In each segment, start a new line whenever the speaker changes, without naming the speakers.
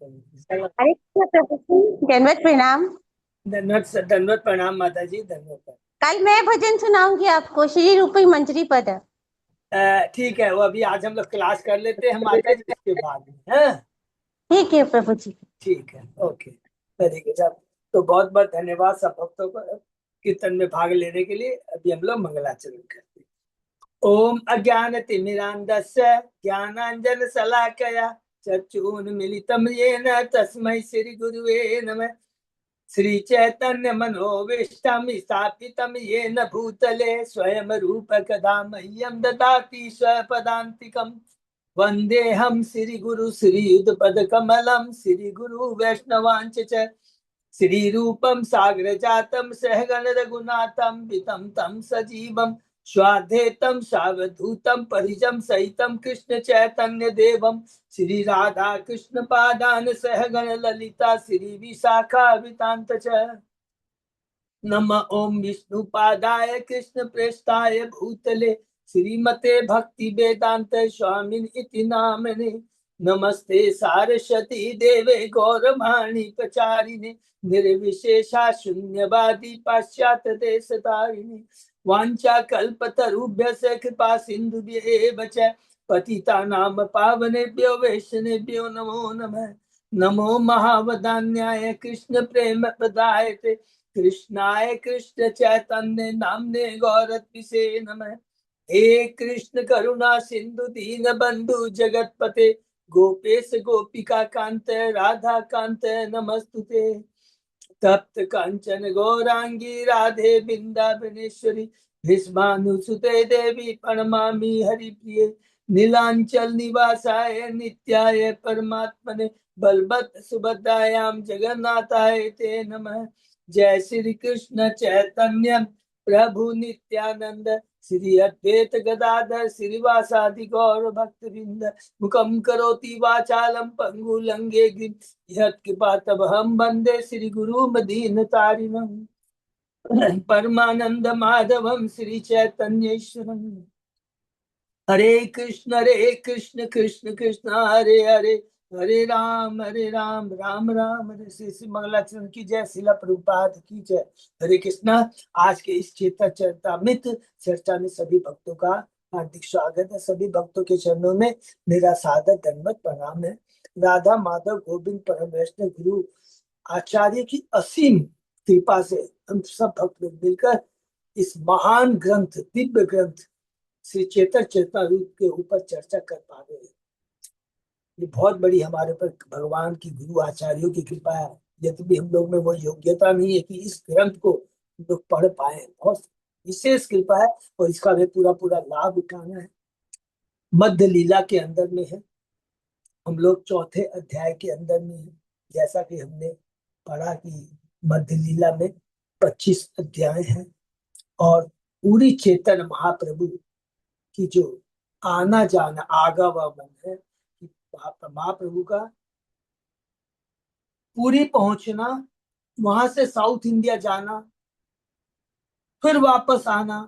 हरे कृष्ण प्रभु जी, दंडवत प्रणाम।
दंडवत प्रणाम माता जी, दंडवत।
कल मैं भजन सुनाऊंगी आपको, श्री रूपी मंजरी पद।
ठीक है, वो अभी आज हम लोग क्लास कर लेते हैं माता जी, इसके बाद में। हाँ
ठीक है प्रभु जी।
ठीक है, ओके, वेरी गुड। तो बहुत बहुत धन्यवाद सब भक्तों को कीर्तन में भाग लेने के लिए। अभी हम लोग मंगलाचरण करते हैं। ओम अज्ञानतिमिरान्धस्य ज्ञानाञ्जन शलाकया चक्षुन्मीलितं येन तस्मै श्री गुरुवे नमः। श्री चैतन्य मनोविष्टम स्थापितम येन भूतले स्वयं रूप कदा मह्यं ददाति स्वपदान्तिकम्। वन्देऽहं श्री गुरु श्रीयुतपद कमलं श्री गुरु वैष्णवांच च श्री रूपम साग्र जातम सहगण रघुनाथम वितम तम सजीवम स्वाधेतम सावधूतम परिजम सहितम कृष्ण चैतन्य देवम श्री राधा कृष्ण पादान सहगण ललिता श्री विशाखा वितांत च। नम ओम विष्णु पादाय कृष्ण प्रेष्ठाय भूतले श्रीमते भक्ति वेदांत स्वामिन इति नामने। नमस्ते सारस्वती देवे गौरवाणी प्रचारिणे निर्विशेषा शून्यवादी पाश्चात्य देश तारिणी। वांछा कल्पतरुभ्यस्य कृपा सिन्धुभ्येव च पतितानां पावनेभ्यो वैष्णवेभ्यो नमो नमः। नमो महावदान्याय कृष्ण प्रेम प्रदायते कृष्णाय कृष्ण चैतन्य नामने गौरत्विषे नमः। हे कृष्ण करुणा सिंधु दीन बंधु जगतपते गोपेश गोपिका कांत राधा कांत नमस्तुते। तप्त कंचन गौरांगी राधे बिंदावनेश्वरी भीष्मानुसुते देवी प्रणमामि हरिप्रिये। नीलांचल निवासाय नित्याय परमात्मने बलवत् सुभद्रायां जगन्नाथाय ते नमः। जय श्री कृष्ण चैतन्य प्रभु नित्यानंद श्री अद्वैत गदाधर श्रीवासादि गौर भक्तवृंद। मुखम करोति वाचालम पंगु लंगे यत्कृपातमहं वन्दे श्री गुरु मदीनतारिणम्। परमानंद माधवम श्री चैतन्येश्वरम। हरे कृष्ण कृष्ण कृष्ण हरे हरे हरे राम राम राम हरे। श्री मंगलाचरण की जय, शिला प्रभुपाद की जय। हरे कृष्णा। आज के इस चेतन चरितामृत चर्चा में सभी भक्तों का हार्दिक स्वागत है। सभी भक्तों के चरणों में मेरा सादर दंडवत प्रणाम है। राधा माधव गोविंद परम वैष्णव गुरु आचार्य की असीम कृपा से हम सब भक्त लोग मिलकर इस महान ग्रंथ, दिव्य ग्रंथ श्री चेतन चेतारूप के ऊपर चर्चा कर पा रहे हैं। ये बहुत बड़ी हमारे पर भगवान की गुरु आचार्यों की कृपा है। यदि भी हम लोग में वो योग्यता नहीं है कि इस ग्रंथ को हम लोग पढ़ पाए, बहुत विशेष कृपा है और इसका हमें पूरा पूरा लाभ उठाना है। मध्य लीला के अंदर में है, हम लोग चौथे अध्याय के अंदर में है। जैसा कि हमने पढ़ा कि मध्य लीला में 25 अध्याय हैं और पूरी चेतन महाप्रभु की जो आना जाना आगमन है कि महाप्रभु का पूरी पहुंचना, वहां से साउथ इंडिया जाना, फिर वापस आना,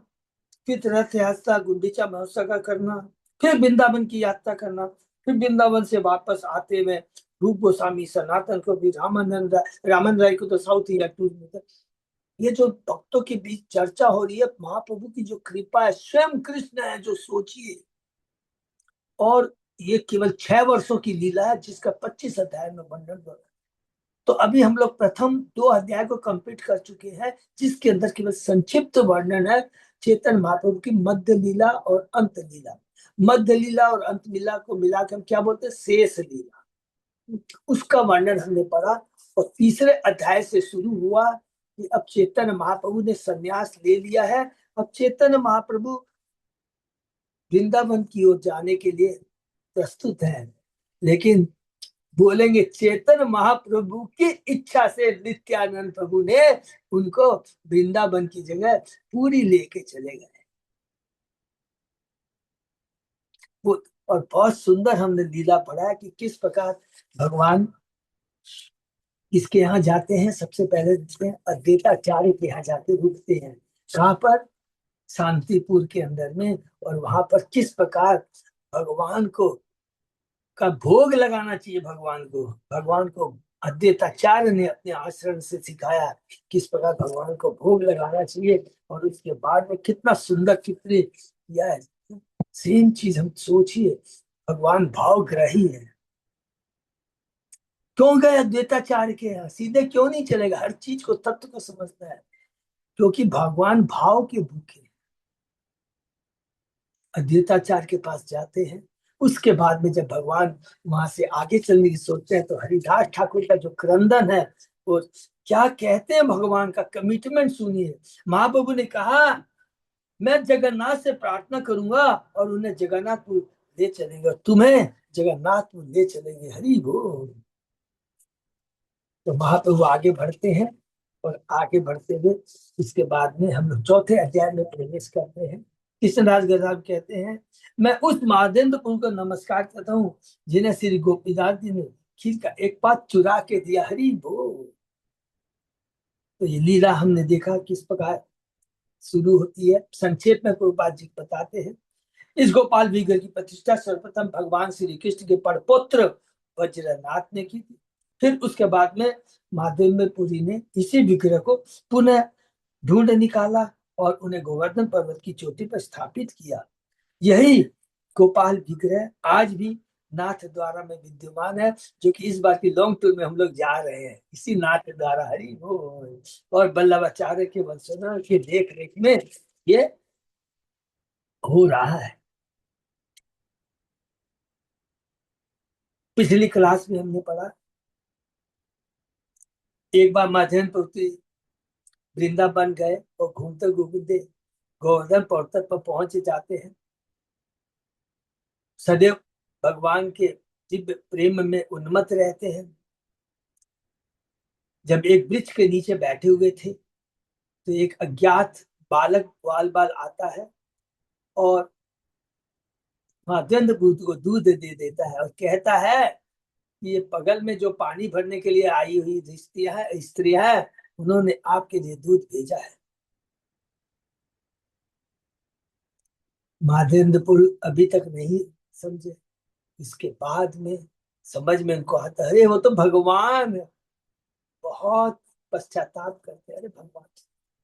फिर रथ यात्रा गुंडीचा महोत्सव का करना, फिर वृंदावन की यात्रा करना, फिर वृंदावन से वापस आते हुए रूप गोस्वामी सनातन को भी रामन राय को तो साउथ इंडिया टूर में। ये जो भक्तों के बीच चर्चा हो रही है, महाप्रभु की जो कृपा है, स्वयं कृष्ण है जो सोचिए। और ये केवल 6 वर्षों की लीला है जिसका 25 अध्याय में वर्णन हो रहा है। तो अभी हम लोग प्रथम 2 अध्याय को कंप्लीट कर चुके हैं, जिसके अंदर केवल संक्षिप्त वर्णन है चेतन महाप्रभु की मध्य लीला और अंत लीला। मध्य लीला और अंत लीला को मिलाकर हम क्या बोलते हैं, शेष लीला। उसका वर्णन हमने पढ़ा और तीसरे अध्याय से शुरू हुआ कि अब चेतन महाप्रभु ने संन्यास ले लिया है। अब चेतन महाप्रभु वृंदावन की ओर जाने के लिए प्रस्तुत है, लेकिन बोलेंगे चेतन महाप्रभु की इच्छा से नित्यानंद प्रभु ने उनको वृंदावन की जगह पूरी लेके चले गए। और बहुत सुंदर हमने लीला पढ़ा कि किस प्रकार भगवान किसके यहाँ जाते हैं। सबसे पहले अद्वैताचार्य के यहाँ जाते रुकते हैं। कहाँ पर? शांतिपुर के अंदर में। और वहां पर किस प्रकार भगवान को का भोग लगाना चाहिए भगवान को। भगवान को अद्वैताचार्य ने अपने आचरण से सिखाया किस प्रकार भगवान को भोग लगाना चाहिए, और उसके बाद में कितना सुंदर चित्र किया है। सेम चीज हम सोचिए, भगवान भावग्राही है। क्यों गए अद्वैताचार्य के यहाँ? सीधे क्यों नहीं चलेगा? हर चीज को, तत्व को समझता है, क्योंकि भगवान भाव के भूखे। अद्वैताचार्य के पास जाते हैं, उसके बाद में जब भगवान वहां से आगे चलने की सोचते हैं, तो हरिदास ठाकुर का जो क्रंदन है, वो क्या कहते हैं, भगवान का कमिटमेंट सुनिए। महाप्रभु ने कहा, मैं जगन्नाथ से प्रार्थना करूंगा और उन्हें जगन्नाथपुर ले चलेंगे, तुम्हें जगन्नाथपुर ले चलेंगे। हरि बोल। तो महाप्रभु आगे बढ़ते हैं, और आगे बढ़ते हुए इसके बाद में हम लोग चौथे अध्याय में प्रवेश करते हैं। कृष्णदास गजराज कहते हैं, मैं उस महादेंद्र प्रभु को नमस्कार करता हूँ जिन्हें श्री गोपीदास जी ने खीर का एक पात चुरा के दिया। हरि बोल। तो ये लीला हमने देखा किस प्रकार शुरू होती है। संक्षेप में प्रभुपाद जी बताते हैं, इस गोपाल विग्रह की प्रतिष्ठा सर्वप्रथम भगवान श्री कृष्ण के परपुत्र वज्रनाथ ने की थी। फिर उसके बाद में महादेवपुरी ने इसी विग्रह को पुनः ढूंढ निकाला और उन्हें गोवर्धन पर्वत की चोटी पर स्थापित किया। यही गोपाल विग्रह आज भी नाथ द्वारा में विद्यमान है, जो कि इस बार की लॉन्ग टूर में हम लोग जा रहे हैं इसी नाथ द्वारा। हरि बोल। और वल्लभाचार्य के वंशजों के देख रेख में ये हो रहा है। पिछली क्लास में हमने पढ़ा, एक बार मध्यान्ह प्रवृत्ति वृंदावन गए और घूमते घूमते गोवर्धन पर्वत पर पहुंच जाते हैं। सदैव भगवान के दिव्य प्रेम में उन्मत्त रहते हैं। जब एक वृक्ष के नीचे बैठे हुए थे, तो एक अज्ञात बालक ग्वाल बाल आता है और मध्यान्ह प्रवृत्ति को दूध दे देता है और कहता है कि ये बगल में जो पानी भरने के लिए आई हुई स्त्रियां है, उन्होंने आपके लिए दूध भेजा है। महादेंद्रपुर अभी तक नहीं समझे। इसके बाद में समझ में उनको आता है, अरे वो तो भगवान है। बहुत पश्चाताप करते हैं, अरे भगवान।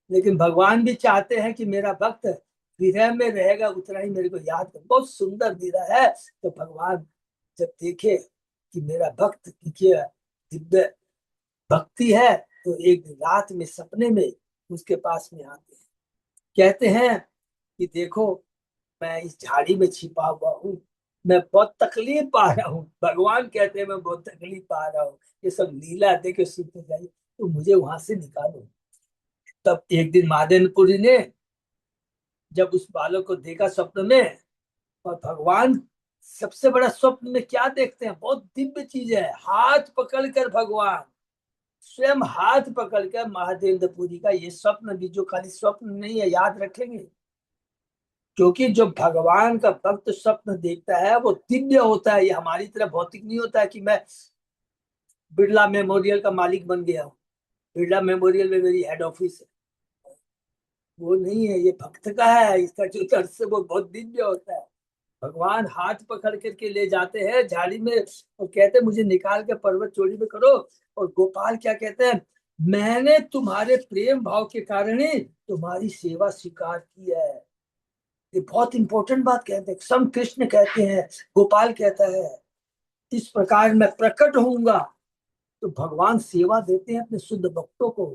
लेकिन भगवान भी चाहते हैं कि मेरा भक्त विरह में रहेगा, उतना ही मेरे को याद कर। बहुत सुंदर दीदा है। तो भगवान जब देखे कि मेरा भक्त की दिव्य भक्ति है, तो एक रात में सपने में उसके पास में आते हैं, कहते हैं कि देखो, मैं इस झाड़ी में छिपा हुआ हूँ, मैं बहुत तकलीफ पा रहा हूँ। भगवान कहते हैं मैं बहुत तकलीफ पा रहा हूँ, ये सब लीला देखे सुनते जाइए, तो मुझे वहां से निकालो। तब एक दिन महादेवपुरी ने जब उस बालक को देखा स्वप्न में, और भगवान सबसे बड़ा स्वप्न में क्या देखते हैं, बहुत दिव्य चीज है। हाथ पकड़कर भगवान स्वयं हाथ पकड़कर महादेवपुरी का ये स्वप्न भी जो खाली स्वप्न नहीं है, याद रखेंगे, क्योंकि जो भगवान का भक्त स्वप्न देखता है वो दिव्य होता है। ये हमारी तरह भौतिक नहीं होता है कि मैं बिरला मेमोरियल का मालिक बन गया हूँ, बिरला मेमोरियल में मेरी हेड ऑफिस है। वो नहीं है, ये भक्त का है। इसका जो दर्श है वो बहुत दिव्य होता है। भगवान हाथ पकड़ करके ले जाते हैं झाड़ी में और कहते हैं मुझे निकाल के पर्वत चोरी में करो। और गोपाल क्या कहते हैं, मैंने तुम्हारे प्रेम भाव के कारण ही तुम्हारी सेवा स्वीकार की है। ये बहुत इंपॉर्टेंट बात कहते हैं। सम कृष्ण कहते हैं, गोपाल कहता है, इस प्रकार मैं प्रकट होऊंगा। तो भगवान सेवा देते हैं अपने शुद्ध भक्तों को।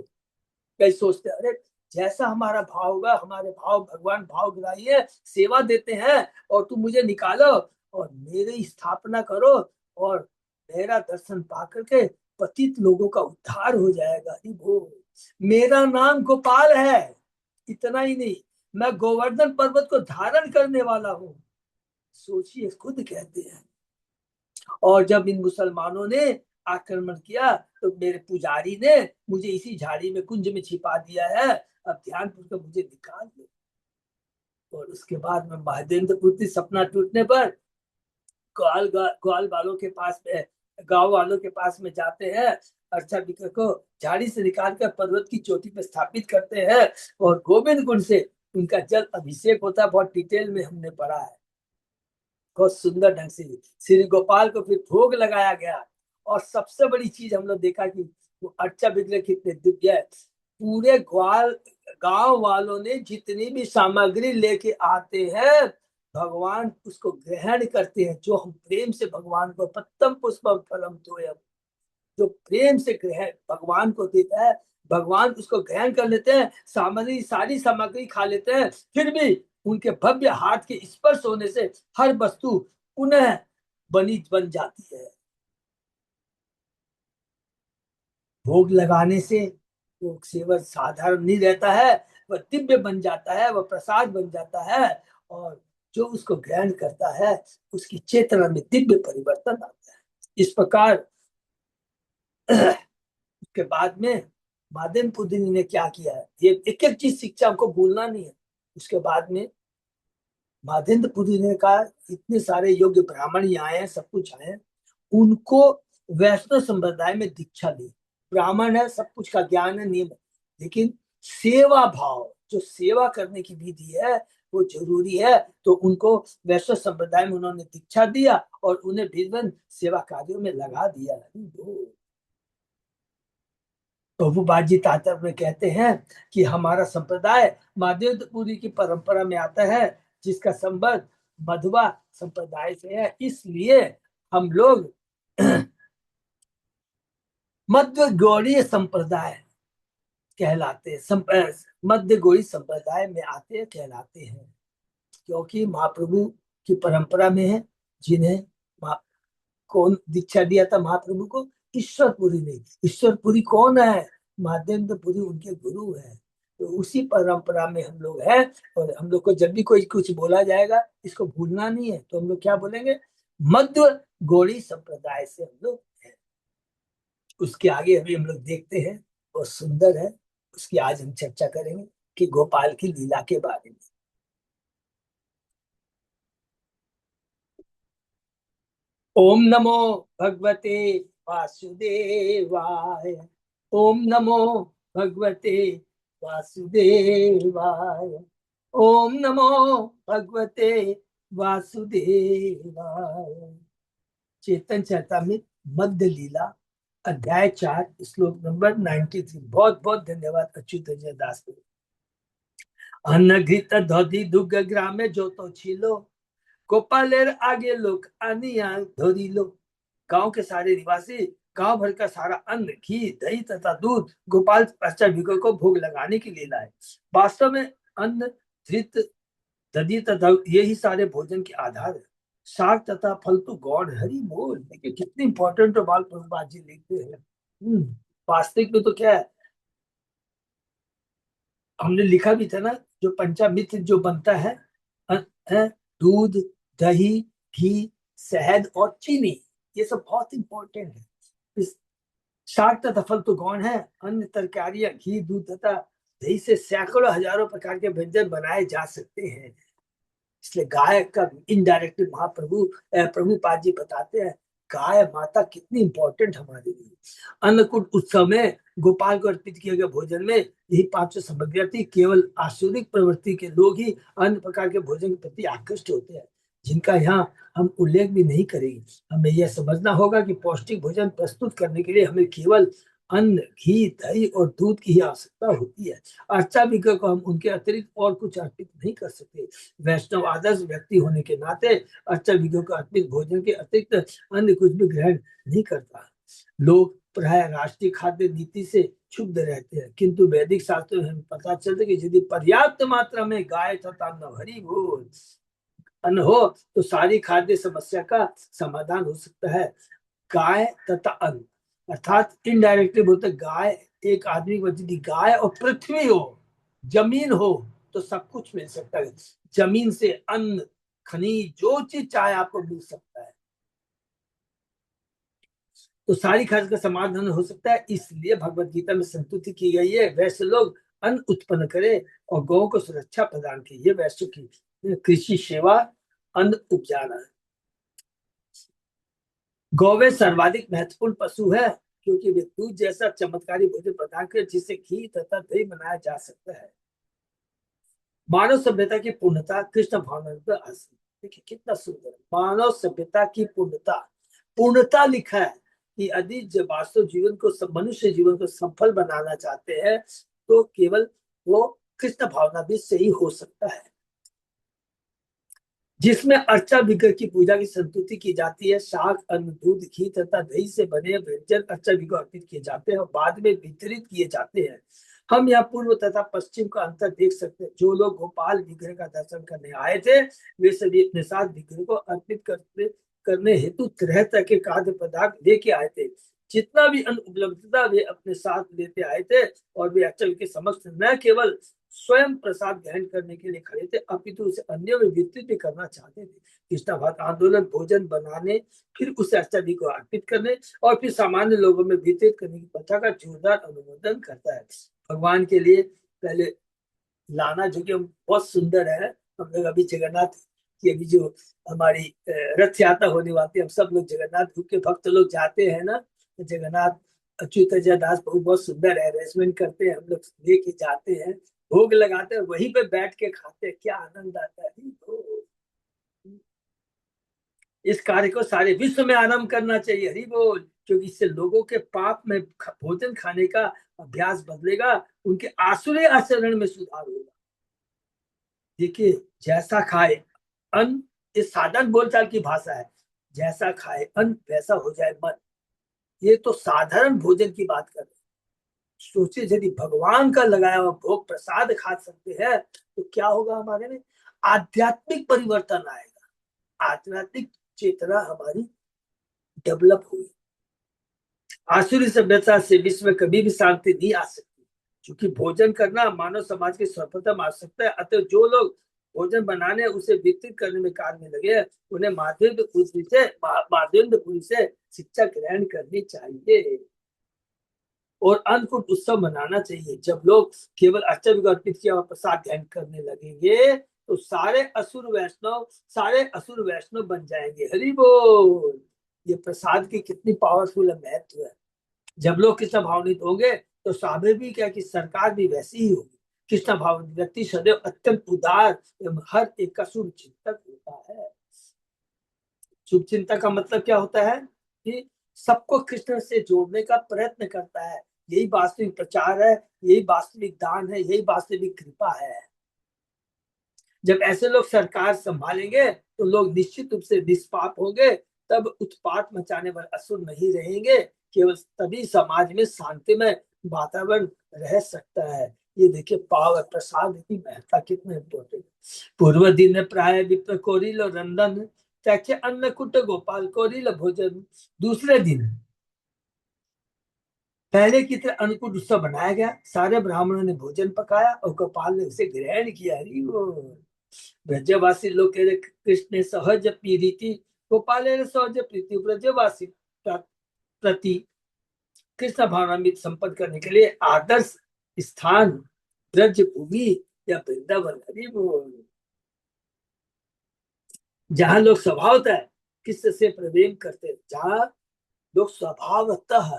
कई सोचते हैं, अरे जैसा हमारा भाव होगा, हमारे भाव भगवान भाव ग्राही है, सेवा देते हैं, और तुम मुझे निकालो और मेरी स्थापना करो, और मेरा दर्शन पा करके पतित लोगों का उद्धार हो जाएगा। मेरा नाम गोपाल है। इतना ही नहीं, मैं गोवर्धन पर्वत को धारण करने वाला हूँ। सोचिए, खुद कहते हैं। और जब इन मुसलमानों ने आक्रमण किया, तो मेरे पुजारी ने मुझे इसी झाड़ी में कुंज में छिपा दिया है, अब ध्यान पूर्वक मुझे निकाल दो। और उसके बाद में महादेवपुरी सपना टूटने पर ग्वाल वालों के पास में, गांव वालों के पास में जाते हैं। अर्चा बिकर को झाड़ी से निकालकर पर्वत की चोटी पर स्थापित करते हैं, और गोविंद कुंड से उनका जल अभिषेक होता है। बहुत डिटेल में हमने पढ़ा है। बहुत सुंदर ढंग से श्री गोपाल को फिर भोग लगाया गया। और सबसे बड़ी चीज हम लोग देखा कि वो अर्चा विग्रह कितने दिव्य है। पूरे ग्वाल गांव वालों ने जितनी भी सामग्री लेके आते हैं, भगवान उसको ग्रहण करते हैं। जो हम प्रेम से भगवान को पत्तम पुष्पम फलम तोयम, जो प्रेम से ग्रहण भगवान को देता है, भगवान उसको ग्रहण कर लेते हैं। सामग्री सारी सामग्री खा लेते हैं, फिर भी उनके भव्य हाथ के स्पर्श होने से हर वस्तु पुनः बन जाती है। भोग लगाने से वो केवल साधारण नहीं रहता है, वह दिव्य बन जाता है, वह प्रसाद बन जाता है। और जो उसको ग्रहण करता है उसकी चेतना में दिव्य परिवर्तन आता है। इस प्रकार उसके बाद में माधेन पुदिनी ने क्या किया है, ये एक एक चीज शिक्षा हमको भूलना नहीं है। उसके बाद में माधेंद्र पुरी ने कहा इतने सारे योग्य ब्राह्मण यहाँ आए हैं, सब कुछ आए हैं, उनको वैष्णव संप्रदाय में दीक्षा दी। ब्राह्मण है, सब कुछ का ज्ञान है, नियम है, लेकिन सेवा भाव, जो सेवा करने की विधि है वो जरूरी है। तो उनको वैष्णव संप्रदाय में उन्होंने दीक्षा दिया और उन्हें विभिन्न सेवा कार्यों में लगा दिया। प्रभुपाद जी तात्पर्य में कहते हैं कि हमारा संप्रदाय महादेवपुरी की परंपरा में आता है, जिसका संबंध मधुबा संप्रदाय से है। इसलिए हम लोग मध्य गौड़ीय संप्रदाय कहलाते हैं, मध्य गौड़ी संप्रदाय में आते कहलाते हैं, क्योंकि महाप्रभु की परंपरा में है। जिन्हें कौन दीक्षा दिया था महाप्रभु को? ईश्वरपुरी ने। ईश्वरपुरी कौन है? महादेवपुरी उनके गुरु है। तो उसी परंपरा में हम लोग हैं। और हम लोग को जब भी कोई कुछ बोला जाएगा, इसको भूलना नहीं है। तो हम लोग क्या बोलेंगे? मध्य गौड़ी संप्रदाय से हम लोग हैं। उसके आगे अभी हम लोग देखते हैं, बहुत सुंदर है। उसकी आज हम चर्चा करेंगे कि गोपाल की लीला के बारे में। ओम नमो भगवते वासुदेवाय। ओम नमो भगवते वासुदेवाय। ओम नमो भगवते वासुदेवाय। चेतन चरितामृत मध्य लीला अध्याय 4 श्लोक नंबर 93। बहुत बहुत धन्यवाद अच्युत रंजन दास को। अन्न घृत दधि दुग्ध ग्रामे जो तो छिलो, गोपालेर आगे लोग अनिया धोरी लो। गांव के सारे निवासी गांव भर का सारा अन्न, घी, दही तथा दूध गोपाल अष्टभिको को भोग लगाने के लिए लाए। वास्तव में अन्न, धृत, दधि तथा यही सारे भोजन के आधार है। शाक तथा फल तो गौड़ हरि बोल। देखिए कितनी इंपॉर्टेंट तो बाल प्रभुपाद जी लिखते हैं। वास्तविक में तो क्या है, हमने लिखा भी था ना, जो पंचामृत जो बनता है, है दूध, दही, घी, शहद और चीनी, ये सब बहुत इंपॉर्टेंट है। इस शाक तथा फल तो गौण है। अन्य तरकारियां, घी, दूध तथा दही से सैकड़ों हजारों प्रकार के व्यंजन बनाए जा सकते हैं। इसलिए गाय का इनडायरेक्टली महाप्रभु प्रभुपाद जी बताते हैं, गाय माता कितनी इंपॉर्टेंट हमारे लिए। अन्नकूट उत्सव में गोपाल को अर्पित किए गए भोजन में यही पांचों सामग्रियां थी। केवल आसुरिक प्रवृत्ति के लोग ही अन्य प्रकार के भोजन के प्रति आकृष्ट होते हैं, जिनका यहाँ हम उल्लेख भी नहीं करेंगे। हमें यह समझना होगा कि पौष्टिक भोजन प्रस्तुत करने के लिए हमें केवल अन्न, घी, दही और दूध की ही आवश्यकता होती है। अर्चाभिज्ञ को हम उनके अतिरिक्त और कुछ अर्पित नहीं कर सकते। वैष्णव आदर्श व्यक्ति होने के नाते अर्चाभिज्ञ को अर्पित भोजन के अतिरिक्त अन्य कुछ भी ग्रहण नहीं करता। लोग प्राय राष्ट्रीय खाद्य नीति से क्षुब्ध रहते हैं, किंतु वैदिक शास्त्रों में पता चलता है कि यदि पर्याप्त मात्रा में गाय तथा हरि बोल अन्न हो तो सारी खाद्य समस्या का समाधान हो सकता है। गाय तथा अन्न अर्थात इनडायरेक्टली बोलते, गाय एक आदमी को यदि गाय और पृथ्वी हो, जमीन हो, तो सब कुछ मिल सकता है। जमीन से अन्न, खनिज, जो चीज चाहे आपको मिल सकता है, तो सारी खर्च का समाधान हो सकता है। इसलिए भगवत गीता में संतुति की गई है, वैसे लोग अन्न उत्पन्न करे और गौ को सुरक्षा प्रदान की। ये वैश्य की कृषि सेवा, अन्न उपजाना है। गौवे सर्वाधिक महत्वपूर्ण पशु है, क्योंकि वे दूध जैसा चमत्कारी भोजन प्रदान कर जिससे घी तथा दही बनाया जा सकता है। मानव सभ्यता की पूर्णता कृष्ण भावना पर आसी। देखिए कितना सुंदर, मानव सभ्यता की पूर्णता, पूर्णता लिखा है कि यदि जब वास्तव जीवन को, मनुष्य जीवन को सफल बनाना चाहते हैं तो केवल वो कृष्ण भावना भी सही हो सकता है, जिसमें अर्चा विग्रह की पूजा की संतुति की जाती है। शाक, अन्न, दूध, घी तथा दही से बने व्यंजन अर्चा विग्रह अर्पित किए जाते हैं और बाद में वितरित किए जाते हैं। हम यहाँ पूर्व तथा पश्चिम का अंतर देख सकते हैं। जो लोग गोपाल विग्रह का दर्शन करने आए थे वे सभी अपने साथ विग्रह को अर्पित करने हेतु तरह तरह के खाद्य पदार्थ लेके आए थे। जितना भी अन्न उपलब्ध था वे अपने साथ लेते आए थे और वे अर्चा के समक्ष न केवल स्वयं प्रसाद ग्रहण करने के लिए खड़े थे अपितु उसे अन्यों में वितरित भी करना चाहते थे। कृष्णाभात आंदोलन भोजन बनाने, फिर उसे अर्चा को अर्पित करने और फिर सामान्य लोगों में वितरित करने की प्रथा का जोरदार अनुमोदन करता है। भगवान के लिए पहले लाना, जो कि बहुत सुंदर है। हम लोग अभी जगन्नाथ की अभी जो हमारी रथ यात्रा होने वाली है, हम सब लोग जगन्नाथ के भक्त लोग जाते हैं ना, जगन्नाथ अच्युत दास प्रभु बहुत सुंदर अरेंजमेंट करते हैं, हम लोग लेके जाते हैं, भोग लगाते हैं, वहीं पे बैठ के खाते हैं, क्या आनंद आता है। इस कार्य को सारे विश्व में आरंभ करना चाहिए, हरि बोल, क्योंकि इससे लोगों के पाप में भोजन खाने का अभ्यास बदलेगा, उनके आसुरी आचरण में सुधार होगा। देखिए, जैसा खाए अन्न, इस साधारण बोलचाल की भाषा है, जैसा खाए अन्न वैसा हो जाए मन। ये तो साधारण भोजन की बात कर रहे हैं। सोचिए यदि भगवान का लगाया हुआ भोग प्रसाद खा सकते हैं तो क्या होगा हमारे में, आध्यात्मिक परिवर्तन आएगा, आध्यात्मिक चेतना हमारी डेवलप होगी। आसुरी सभ्यता से विश्व में कभी भी शांति नहीं आ सकती, क्योंकि भोजन करना मानव समाज की सर्वप्रथम आवश्यकता है। अतः जो लोग भोजन बनाने उसे वितरित करने में कार्य में लगे उन्हें माध्यम से शिक्षा ग्रहण करनी चाहिए और अन्नकूट उत्सव मनाना चाहिए। जब लोग केवल अर्चा को अर्पित किया और प्रसाद ग्रहण करने लगेंगे तो सारे असुर वैष्णव बन जाएंगे, हरि बोल। ये प्रसाद की कितनी पावरफुल महत्व है। जब लोग कृष्ण भावनित होंगे तो स्वाभाविक है कि सरकार भी वैसी ही होगी। कृष्ण भावनित व्यक्ति सदैव अत्यंत उदार एवं हर एक का शुभ चिंतक होता है। शुभ चिंतक का मतलब क्या होता है कि सबको कृष्ण से जोड़ने का प्रयत्न करता है। यही वास्तविक प्रचार है, यही वास्तविक दान है, यही वास्तविक कृपा है। जब ऐसे लोग सरकार संभालेंगे तो लोग निश्चित रूप से निष्पाप होंगे, तब उत्पात मचाने वाले असुर नहीं रहेंगे। केवल तभी समाज में शांतिमय वातावरण रह सकता है। ये देखिए पावर प्रसाद की महत्ता कितने इम्पोर्टेंट। पूर्व दिन में प्राय विप्र कोरिल और रंदन त्याचे अन्नकूट गोपाल कोरिल भोजन। दूसरे दिन पहले की तरह अन्नकूट उत्सव बनाया गया, सारे ब्राह्मणों ने भोजन पकाया और गोपाल ने उसे ग्रहण किया। हरि बोल। ब्रजवासी लोग कह रहे कृष्ण सहज प्रीति गोपाल सहज प्रीति ब्रजवासी प्रति कृष्ण भावनामृत संपन्न करने के लिए आदर्श स्थान ब्रज भूमि या वृंदावन। हरि बोल। जहां लोग स्वभावतः कृष्ण से प्रेम करते हैं, जहां लोग स्वभावतः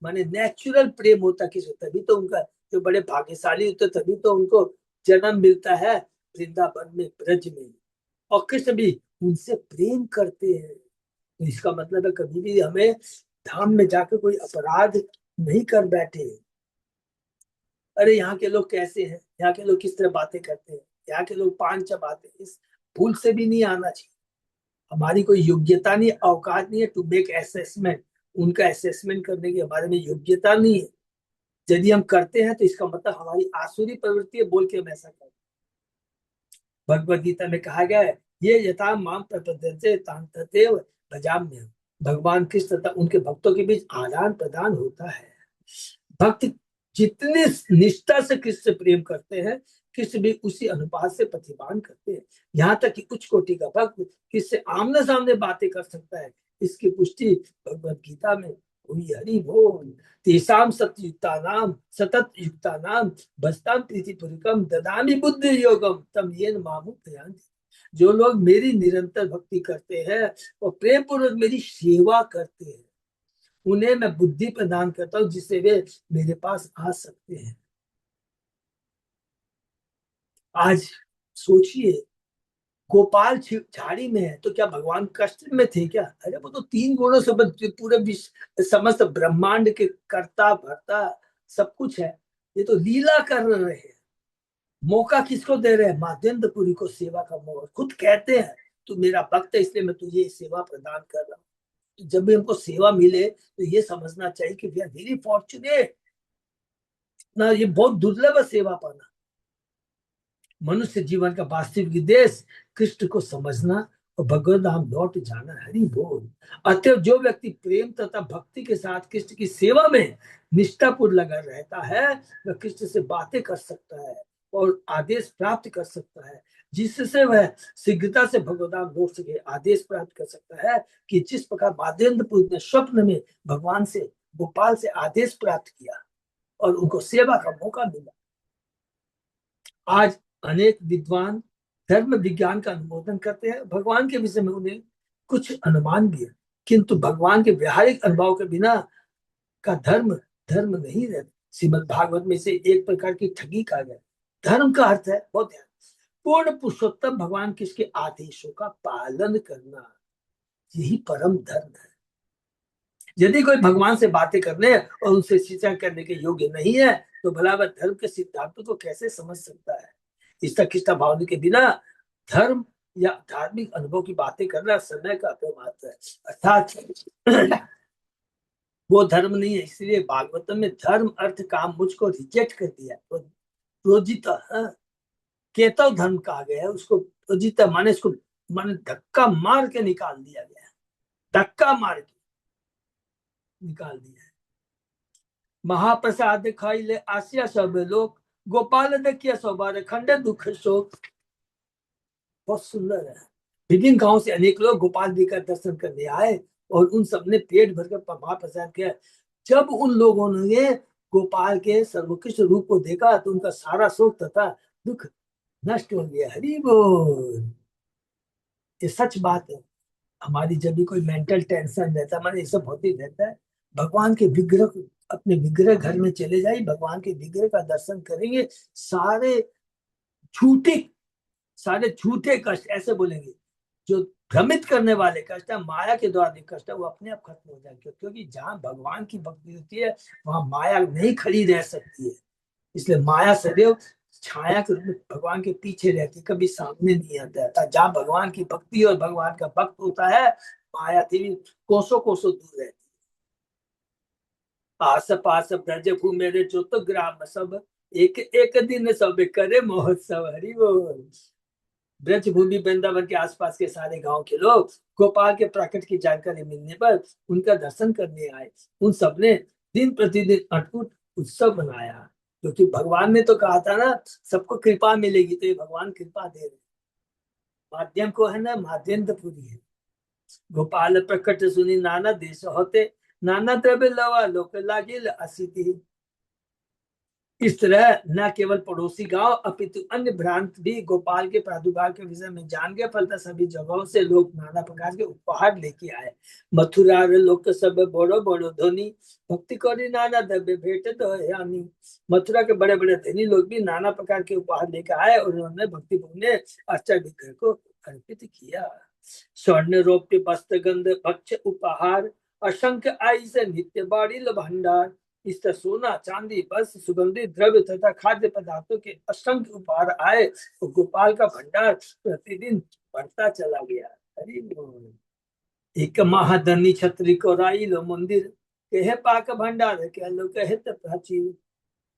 माने नेचुरल प्रेम होता किसी, तभी तो उनका जो बड़े भाग्यशाली होते, तभी तो उनको जन्म मिलता है वृंदावन में, ब्रज में, और कृष्ण भी उनसे प्रेम करते हैं। तो इसका मतलब है कभी भी हमें धाम में जाकर कोई अपराध नहीं कर बैठे। अरे यहाँ के लोग कैसे हैं, यहाँ के लोग किस तरह बातें करते हैं, यहाँ के लोग पान चबाते हैं, इस भूल से भी नहीं आना चाहिए। हमारी कोई योग्यता नहीं, औकात नहीं है टू मेक असेसमेंट, उनका असेसमेंट करने की हमारे में योग्यता नहीं है। यदि हम करते हैं तो इसका मतलब हमारी आसुरी प्रवृत्ति है, बोल के हम ऐसा करते। भगवद गीता में कहा गया है, ये यथा माम प्रपद्यन्ते तांतदेव भजाम्यहम्। भगवान कृष्ण तथा उनके भक्तों के बीच आदान प्रदान होता है। भक्त जितनी निष्ठा से कृष्ण से प्रेम करते हैं, कृष्ण भी उसी अनुपात से प्रतिपान करते हैं। यहाँ तक कि उच्च कोटि का भक्त किससे आमने सामने बातें कर सकता है, इसकी पुष्टि भगवद गीता में हुई। हरि बोल। तेषां सतयुक्तानां सतत युक्तानां भजतां प्रीतिपूर्वकं ददामि बुद्धि योगम तम येन मामुपयान्ति। जो लोग मेरी निरंतर भक्ति करते हैं और प्रेम पूर्वक मेरी सेवा करते हैं, उन्हें मैं बुद्धि प्रदान करता हूं जिससे वे मेरे पास आ सकते हैं। आज सोचिए गोपाल झाड़ी में है तो क्या भगवान कष्ट में थे क्या? अरे वो तो 3 गुणों से पूरे विश्व समस्त ब्रह्मांड के कर्ता भर्ता सब कुछ है। ये तो लीला कर रहे हैं। मौका किसको दे रहे हैं? माध्यमपुरी को सेवा का मौका। खुद कहते हैं तू मेरा भक्त है इसलिए मैं तुझे सेवा प्रदान कर रहा हूँ। तो जब भी हमको सेवा मिले तो ये समझना चाहिए कि वी आर वेरी फॉर्चुनेट ना, ये बहुत दुर्लभ है सेवा पाना। मनुष्य जीवन का वास्तविक उद्देश्य कृष्ण को समझना और भगवत धाम लौट जाना। हरि बोल। अतः जो व्यक्ति प्रेम तथा भक्ति के साथ कृष्ण की सेवा में निष्ठापूर्ण लगा रहता है वह कृष्ण से बातें कर सकता है और आदेश प्राप्त कर सकता है, जिससे वह शीघ्रता से भगवत धाम लौट सके। आदेश प्राप्त कर सकता है कि जिस प्रकार माध्यमपुर ने स्वप्न में भगवान से गोपाल से आदेश प्राप्त किया और उनको सेवा का मौका मिला। आज अनेक विद्वान धर्म विज्ञान का अनुमोदन करते हैं। भगवान के विषय में उन्हें कुछ अनुमान भी है, किंतु भगवान के व्यावहारिक अनुभव के बिना का धर्म धर्म नहीं रहता। श्रीमद् भागवत में से एक प्रकार की ठगी कहा गया। धर्म का अर्थ है बहुत ध्यान, पूर्ण पुरुषोत्तम भगवान किसके आदेशों का पालन करना, यही परम धर्म है। यदि कोई भगवान से बातें करने और उनसे शिक्षा करने के योग्य नहीं है तो भला वह धर्म के सिद्धांतों को कैसे समझ सकता है? इष्टा भावना के बिना धर्म या धार्मिक अनुभव की बातें करना समय का अपमात्र है, अर्थात वो धर्म नहीं है। इसलिए भागवतम में धर्म अर्थ काम मुझको रिजेक्ट कर दिया। तो प्रोजित केतव धर्म कहा गया है, उसको प्रोजित माने इसको माने धक्का मार के निकाल दिया गया, धक्का मार के निकाल दिया है। महाप्रसाद खाई ले आसिया सब लोग, गोपाल देखिए सौबार खंडे दुख शोक। बहुत सुंदर है। विभिन्न गांव से अनेक लोग गोपाल जी का दर्शन करने आए और उन सबने पेट भर कर महाप्रसाद किया। जब उन लोगों ने गोपाल के सर्वोत्कृष्ट रूप को देखा तो उनका सारा शोक तथा दुख नष्ट हो गया। हरि बोल। ये सच बात है। हमारी जब भी कोई मेंटल टेंशन रहता है, हमारे ये सब होते रहता है, भगवान के विग्रह अपने विग्रह घर में चले जाइए, भगवान के विग्रह का दर्शन करेंगे, सारे झूठे सारे झूठे कष्ट, ऐसे बोलेंगे जो भ्रमित करने वाले कष्ट है, माया के द्वारा कष्ट है, वो अपने आप खत्म हो जाएंगे। क्योंकि जहां भगवान की भक्ति होती है वहां माया नहीं खड़ी रह सकती है। इसलिए माया सदैव छाया के रूप में भगवान के पीछे रहती, कभी सामने नहीं आता। जहाँ भगवान की भक्ति और भगवान का भक्त होता है माया देवी कोसों कोसों दूर रहती। आस पास ब्रज मेरे जो तो ग्राम सब, एक एक दिन सब करे महोत्सव। हरि बोल। ब्रज भूमि वृंदावन के आसपास के सारे गांव के लोग गोपाल के प्रकट की जानकारी मिलने पर उनका दर्शन करने आए। उन सबने दिन प्रतिदिन अटूट उत्सव मनाया, क्योंकि भगवान ने तो कहा था ना सबको कृपा मिलेगी, तो ये भगवान कृपा दे रहे। माध्यम को है ना, माध्यम तो पूरी है। गोपाल प्रकट सुनी नाना देश होते, नाना द्रव्य लवा लोक लागिल असिति। इस तरह न केवल पड़ोसी गांव अपितु अन्य भ्रांत भी गोपाल के प्रादुर्भाव के विषय में जान गए। फलता सभी जगहों से लोग नाना प्रकार के उपहार लेके आए। मथुरा लोग सब बड़ो बड़ो धनी भक्ति करी नाना द्रव्य भेंट दयानी। मथुरा के बड़े बड़े धनी लोग भी नाना प्रकार के उपहार लेकर आए और उन्होंने भक्ति ने अर्चा विग्रह को अर्पित किया। स्वर्ण रौप्य वस्त्र गंध भक्ष उपहार असंख्य आई से नित्य बाड़ी भंडार। इस तरह सोना चांदी वस्त्र सुगंधित द्रव्य तथा खाद्य पदार्थों के असंख्य उपहार आए और गोपाल का भंडार प्रतिदिन बढ़ता चला गया। एक महाधनी छत्री को राई लो मंदिर, कहे पाक भंडार कह लो कहे प्राचीन।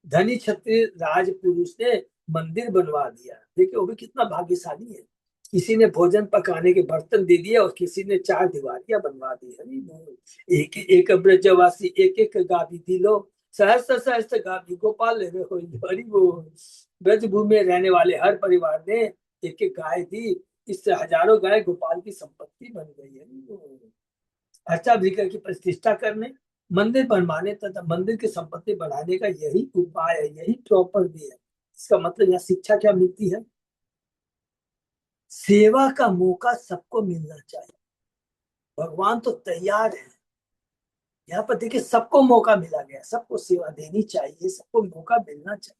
धनी छत्री राजपुरुष ने मंदिर बनवा दिया। देखिए वो भी कितना भाग्यशाली है। किसी ने भोजन पकाने के बर्तन दे दिए और किसी ने 4 दीवारियां बनवा दी। हरि बोल। एक एक ब्रजवासी एक एक गावी दिलो, सहस्त्र सहस्त्र गावी गोपाल ले हो। हरि बोल। ब्रज भूमि में रहने वाले हर परिवार ने एक एक गाय दी। इससे हजारों गाय गोपाल की संपत्ति बन गई। हरि बोल। अर्चा विग्रह की प्रतिष्ठा करने, मंदिर बनवाने तथा मंदिर की संपत्ति बढ़ाने का यही उपाय है, यही प्रॉपर्टी है। इसका मतलब यहाँ शिक्षा क्या मिलती है? सेवा का मौका सबको मिलना चाहिए। भगवान तो तैयार है। यहाँ पर देखिए सबको मौका मिला गया, सबको सेवा देनी चाहिए, सबको मौका मिलना चाहिए।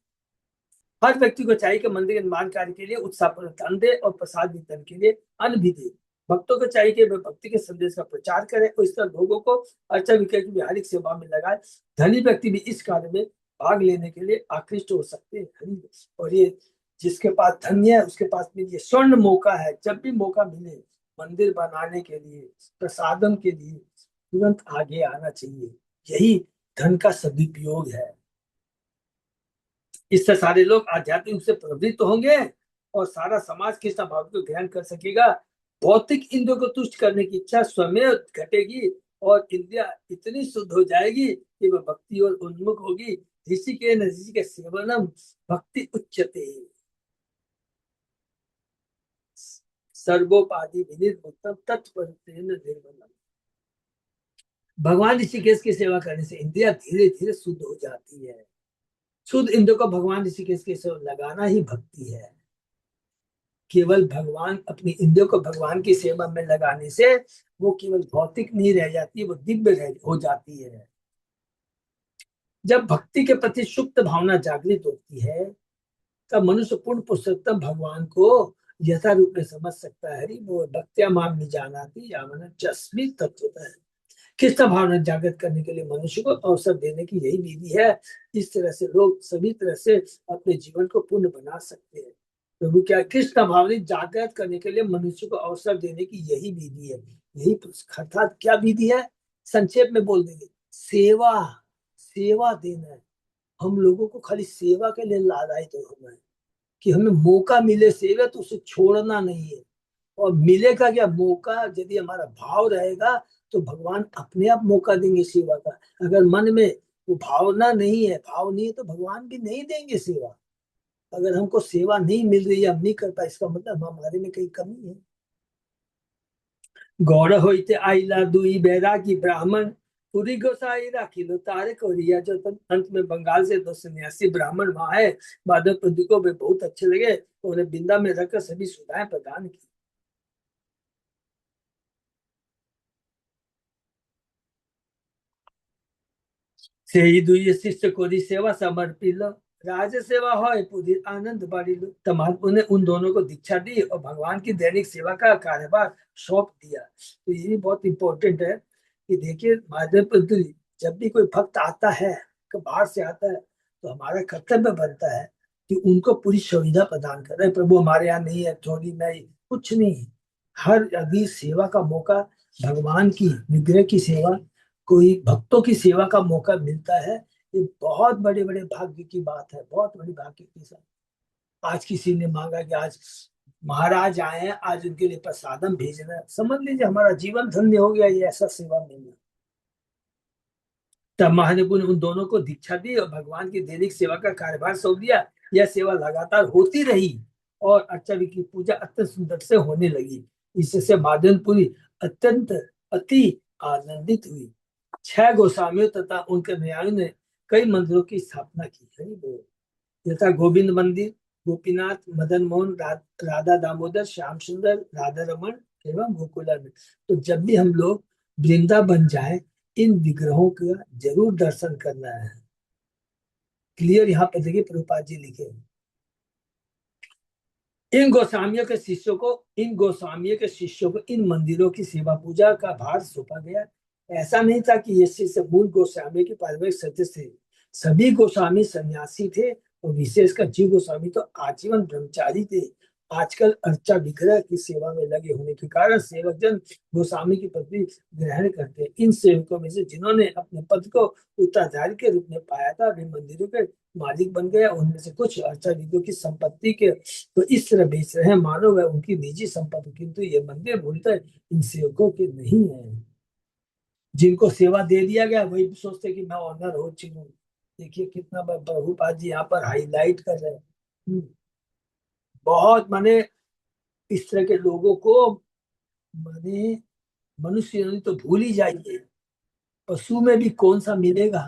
हर व्यक्ति को चाहिए कि मंदिर के निर्माण कार्य के लिए उत्साहपूर्वक दान दे और प्रसाद वितरण के लिए अन्न भी दे। भक्तों को चाहिए कि वे भक्ति के संदेश का प्रचार करें और इस तरह लोगों को अर्चा विक्रय की व्यावहारिक सेवा में लगाए। धनी व्यक्ति भी इस कार्य में भाग लेने के लिए आकृष्ट हो सकते हैं। और ये जिसके पास धन्य है उसके पास में ये स्वर्ण मौका है, जब भी मौका मिले मंदिर बनाने के लिए, प्रसादम के लिए तुरंत आगे आना चाहिए। यही धन का सदुपयोग है। इससे सारे लोग आध्यात्मिक रूप से प्रवृत्त होंगे और सारा समाज कृष्ण भाव को ग्रहण कर सकेगा। भौतिक इंद्रियों को तुष्ट करने की इच्छा स्वयं घटेगी और इंद्रिया इतनी शुद्ध हो जाएगी कि वह भक्ति और उन्मुख होगी। ऋषि के सेवनम भक्ति उच्चते सर्वोपाधि विनिर्मुक्तम तत्परतेन निर्मलम। भगवान ऋषिकेश की सेवा करने से इंद्रिया धीरे धीरे शुद्ध हो जाती है। शुद्ध इंद्रियों को भगवान ऋषिकेश की सेवा लगाना ही भक्ति है। केवल भगवान, अपनी इंद्रियों को भगवान की सेवा में लगाने से वो केवल भौतिक नहीं रह जाती, वो दिव्य हो जाती है। जब भक्ति के प्रति सुप्त भावना जागृत होती है तब मनुष्य पूर्ण पुरुषोत्तम भगवान को यथा रूप में समझ सकता है। वो भक्त्या माम निजानाति यामन चस्मी तत्वतः है। कृष्ण भावना जागृत करने के लिए मनुष्य को अवसर देने की यही विधि है। इस तरह से लोग सभी तरह से अपने जीवन को पूर्ण बना सकते हैं। प्रभु क्या कृष्ण भावना जागृत करने के लिए मनुष्य को अवसर देने की यही विधि है। यही अर्थात क्या विधि है, संक्षेप में बोल देंगे, सेवा। सेवा देना है। हम लोगों को खाली सेवा के लिए लालायित होना है कि हमें मौका मिले सेवा तो उसे छोड़ना नहीं है। और मिलेगा क्या मौका, यदि हमारा भाव रहेगा तो भगवान अपने आप मौका देंगे सेवा का। अगर मन में वो भावना नहीं है, भाव नहीं है, तो भगवान भी नहीं देंगे सेवा। अगर हमको सेवा नहीं मिल रही है, हम नहीं कर पाए, इसका मतलब हमारे में कहीं कमी है। गौड़ होते आइला दुई बैरागी ब्राह्मण पूरी गोसाई राखी लो तारे कोरिया। जो तब अंत में बंगाल से 289 ब्राह्मण वहां है, माधव पंडित को वे बहुत अच्छे लगे, तो उन्हें बिंदा में रखकर सभी सुधाएं प्रदान की। से ही दुई शिष्य को दी सेवा समर्पित लो राज सेवा हो पूरी आनंद बाड़ी लो। तमाम उन्हें उन दोनों को दीक्षा दी और भगवान की दैनिक सेवा का कार्यभार सौंप दिया। तो ये भी बहुत इंपॉर्टेंट है कि देखिए महादेव पंत जब भी कोई भक्त आता है, बाहर से आता है, तो हमारा कर्तव्य बनता है कि उनको पूरी सुविधा प्रदान कर रहे। प्रभु हमारे यहाँ नहीं है, थोड़ी नहीं, कुछ नहीं। हर यदि सेवा का मौका, भगवान की विग्रह की सेवा, कोई भक्तों की सेवा का मौका मिलता है, ये बहुत बड़े बड़े भाग्य की बात है, बहुत बड़ी भाग्य की बात। आज किसी ने मांगा कि आज महाराज आए हैं, आज उनके लिए प्रसादम भेजना है, समझ लीजिए हमारा जीवन धन्य हो गया ये ऐसा सेवा मिलना। तब महादेव ने उन दोनों को दीक्षा दी और भगवान की दैनिक सेवा का कार्यभार सौंप दिया। यह सेवा लगातार होती रही और अर्चावी की पूजा अत्यंत सुंदर से होने लगी। इससे महादेवपुरी अत्यंत अति आनंदित हुई। 6 गोस्वामियों तथा उनके न्यायों ने कई मंदिरों की स्थापना की है। यथा गोविंद मंदिर, गोपीनाथ, मदन मोहन, राधा दामोदर, श्याम सुंदर, राधा रमन एवं गोकुलानंद। तो जब भी हम लोग वृंदावन जाए, इन विग्रहों का जरूर दर्शन करना है। क्लियर यहाँ पर देखिए प्रभुपाद जी लिखे हैं। इन गोस्वामियों के शिष्यों को इन मंदिरों की सेवा पूजा का भार सौंपा गया। ऐसा नहीं था कि ये शिष्य मूल गोस्वामी के पारिवारिक सदस्य थे। सभी गोस्वामी सन्यासी थे और विशेषकर जीव गोस्वामी तो आजीवन ब्रह्मचारी थे। आजकल अर्चा विग्रह की सेवा में लगे होने के कारण सेवक जन गोस्वामी की पदवी ग्रहण करते हैं। इन सेवकों में से जिन्होंने अपने पद को उत्तराधिकारी के रूप में पाया था, वे मंदिरों के मालिक बन गए। उनमें से कुछ अर्चा विग्रह की संपत्ति के तो इस तरह बेच रहे हैं मानो वह उनकी निजी संपत्ति, किंतु ये मंदिर मूलतः इन सेवकों के नहीं है। जिनको सेवा दे दिया गया वही सोचते कि मैं ऑनर हो चुका हूँ। देखिए कितना प्रभुपाद जी यहाँ पर हाईलाइट कर रहे हैं। बहुत माने इस तरह के लोगों को माने मनुष्य तो भूल ही जाइए, पशु में भी कौन सा मिलेगा,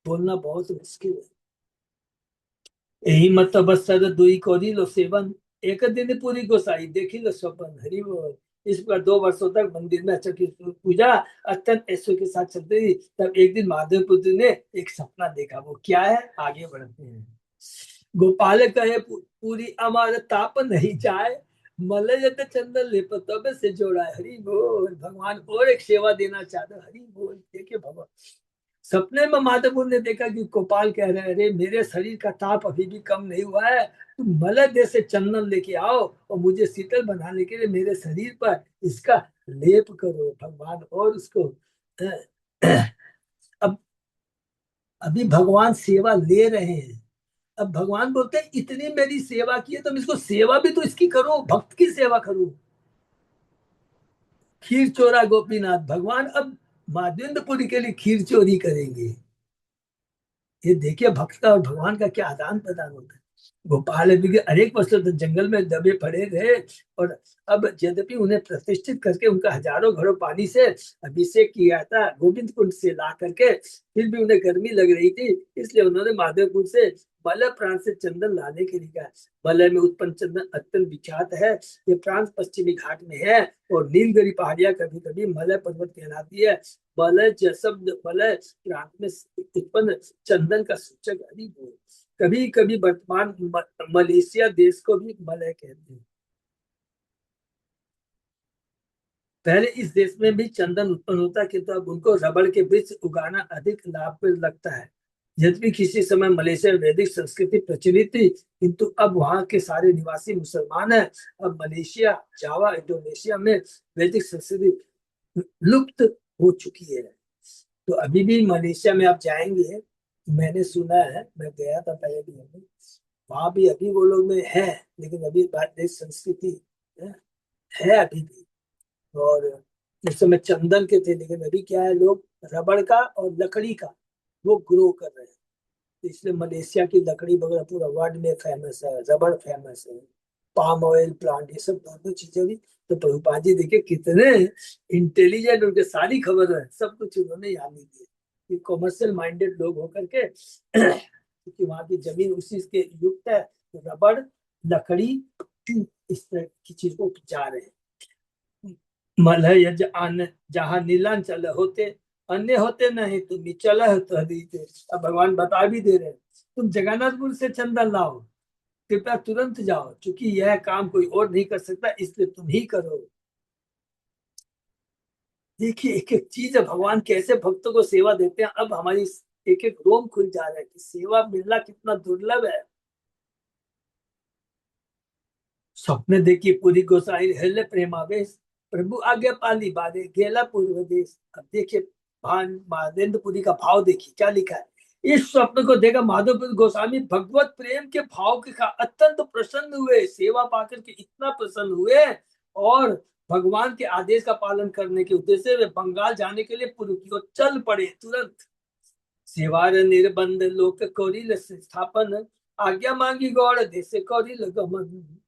बोलना बहुत मुश्किल है। यही मत बस दुई कोरी लो सेवन एक दिन पूरी गोसाई देखी लो स्वपन हरि बोल। इस प्रकार 2 वर्षों तक मंदिर में अच्छा की पूजा अत्यंत ऐश्वर्य के साथ चलती थी। तब एक दिन महादेव पुत्र ने एक सपना देखा। वो क्या है, आगे बढ़ते हैं। गोपाल कहे पूरी अमार ताप नहीं जाए, मल यत चंदन लेप तब से जोड़ा है। हरि बोल। भगवान और एक सेवा देना चाहते, हरि बोल। देखिए भगवान सपने में माधवपुर ने देखा कि गोपाल कह रहे हैं, अरे मेरे शरीर का ताप अभी भी कम नहीं हुआ है, तुम मलय देश से चंदन लेके आओ और मुझे शीतल बनाने के लिए मेरे शरीर पर इसका लेप करो। भगवान और उसको अब अभी भगवान सेवा ले रहे हैं। अब भगवान बोलते हैं इतनी मेरी सेवा की है, तुम इसको सेवा भी तो इसकी करो, भक्त की सेवा करो। खीर चोरा गोपीनाथ, भगवान अब माधवेंद्रपुरी के लिए खीर चोरी करेंगे। ये देखिए भक्त का और भगवान का क्या आदान प्रदान होता है। गोपाल अभी के अनेक वर्षों तक जंगल में दबे पड़े रहे और अब यद्यपि उन्हें प्रतिष्ठित करके उनका हजारों घड़ों पानी से अभिषेक किया था गोविंद कुंड से ला करके, फिर भी उन्हें गर्मी लग रही थी, इसलिए उन्होंने माधवपुर से मलय प्रांत से चंदन लाने के लिए कहा। मलय में उत्पन्न चंदन अत्यंत विख्यात है। ये प्रांत पश्चिमी घाट में है और नीलगिरी पहाड़ियां कभी कभी मलय पर्वत कहलाती है। मलय शब्द मलय प्रांत में उत्पन्न चंदन का सूचक हरि बोल। कभी कभी वर्तमान मलेशिया देश को भी मलय कहते हैं। पहले इस देश में भी चंदन उत्पन्न होता, किंतु अब उनको रबड़ के वृक्ष उगाना अधिक लाभप्रद लगता है। यद्यपि किसी समय मलेशिया में वैदिक संस्कृति प्रचलित थी, किंतु अब वहां के सारे निवासी मुसलमान हैं। अब मलेशिया, जावा, इंडोनेशिया में वैदिक संस्कृति लुप्त हो चुकी है। तो अभी भी मलेशिया में आप जाएंगे, मैंने सुना है, मैं गया था पहले भी, हमें वहां भी अभी वो लोग में है, लेकिन अभी भारतीय संस्कृति है अभी भी। और उस समय चंदन के थे, लेकिन अभी क्या है, लोग रबड़ का और लकड़ी का वो ग्रो कर रहे हैं। तो इसलिए मलेशिया की लकड़ी वगैरह पूरा वर्ल्ड में फेमस है, रबड़ फेमस है, पाम ऑयल प्लांट, ये सब दोनों चीजें भी। तो प्रभुपाद जी देखिए कितने इंटेलिजेंट, उनके सारी खबर है, सब कुछ उन्होंने याद नहीं दिया। कि कॉमर्शियल माइंडेड लोग होकर के क्योंकि वहां की जमीन उसी के युक्त है, तो रबड़, लकड़ी, इस तरह की चीज को उपजा रहे हैं। मलय यज आन जहाँ नीलांचल होते, अन्य होते नहीं तुम चल तो दीते। अब भगवान बता भी दे रहे हैं, तुम जगन्नाथपुर से चंदन लाओ, कृपया तुरंत जाओ, क्योंकि यह काम कोई और नहीं कर सकता, इसलिए तुम ही करो। देखिए एक एक चीज है, भगवान कैसे भक्तों को सेवा देते हैं। अब हमारी एक एक रोम खुल जा रहा है कि सेवा मिलना कितना दुर्लभ है। स्वप्न देखी पूरी गोसाई हृदय प्रेमावेश, प्रभु आज्ञा पाली बाधे गेला पूर्व देश। अब देखिए भान माधवेंद्रपुरी का भाव देखिए क्या लिखा है। इस स्वप्न को देखा माधव गोस्वामी भगवत प्रेम के भाव के अत्यंत प्रसन्न हुए, सेवा पाकर के इतना प्रसन्न हुए और भगवान के आदेश का पालन करने के उद्देश्य से वे बंगाल जाने के लिए पूर्व की ओर चल पड़े। तुरंत सेवार निर्बंध लोक कौरिल स्थापन, आज्ञा मांगी गौड़ देश कौरिल गमन।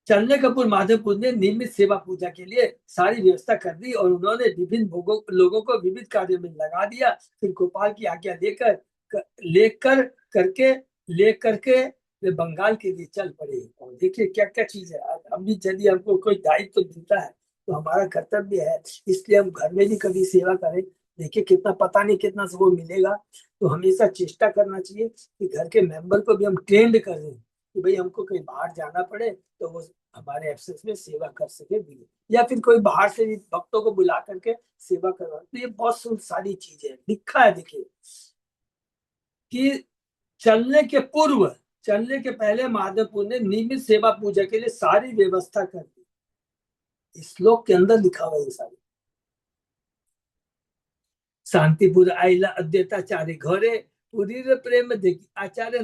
चलने कपूर माधवपुर ने नियमित सेवा पूजा के लिए सारी व्यवस्था कर दी और उन्होंने विभिन्न लोगों को विविध कार्य में लगा दिया। फिर गोपाल की आज्ञा लेकर करके ले करके वे बंगाल के लिए चल पड़े। और देखिए क्या क्या चीज है, हम भी यदि हमको कोई दायित्व तो मिलता है तो हमारा कर्तव्य है, इसलिए हम घर में भी कभी सेवा करें। देखिए कितना पता नहीं कितना सबको मिलेगा, तो हमेशा चेष्टा करना चाहिए कि घर के मेंबर को भी हम ट्रेंड करें कि भाई हमको कहीं बाहर जाना पड़े तो वो हमारे एब्सेंस में सेवा कर सके भी, या फिर कोई बाहर से भी भक्तों को बुला करके सेवा करवा। तो ये बहुत सारी चीजें लिखा है देखिए कि चलने के पूर्व, चलने के पहले माधवपुर ने नियमित सेवा पूजा के लिए सारी व्यवस्था कर दी। इस श्लोक के अंदर लिखा हुआ है सारी। शांतिपुर आईला अद्वैताचार्य घरे पुरी रे प्रेम देखी आचार्य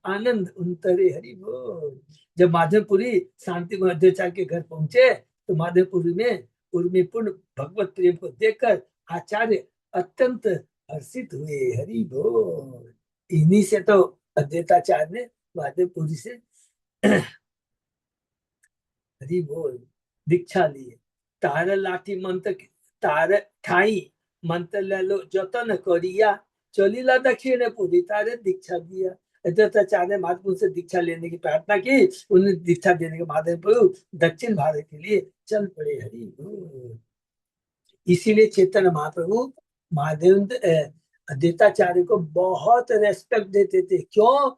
आनंद उन्तरे। हरि बोल। जब माधवपुरी शांति अद्वैताचार्य के घर पहुंचे तो माधवपुरी में उर्मिपूर्ण भगवत प्रेम को देखकर आचार्य अत्यंत हर्षित हुए। हरि बोल। इन्हीं से तो अद्वैताचार्य ने माधवपुरी से हरि बोल दीक्षा ली। तार लाठी मंत्र तार ठाई मंत्र ले लो जतन करिया, चलीला दक्षिण पुरी तारे दीक्षा दिया। अद्वैताचार्य ने महाप्रभु से दीक्षा लेने की प्रार्थना की, उन्हें दीक्षा देने के महाप्रभु दक्षिण भारत के लिए चल पड़े। हरि बोल। इसीलिए चैतन्य महाप्रभु महादेव अद्वैताचार्य को बहुत रेस्पेक्ट देते थे। क्यों?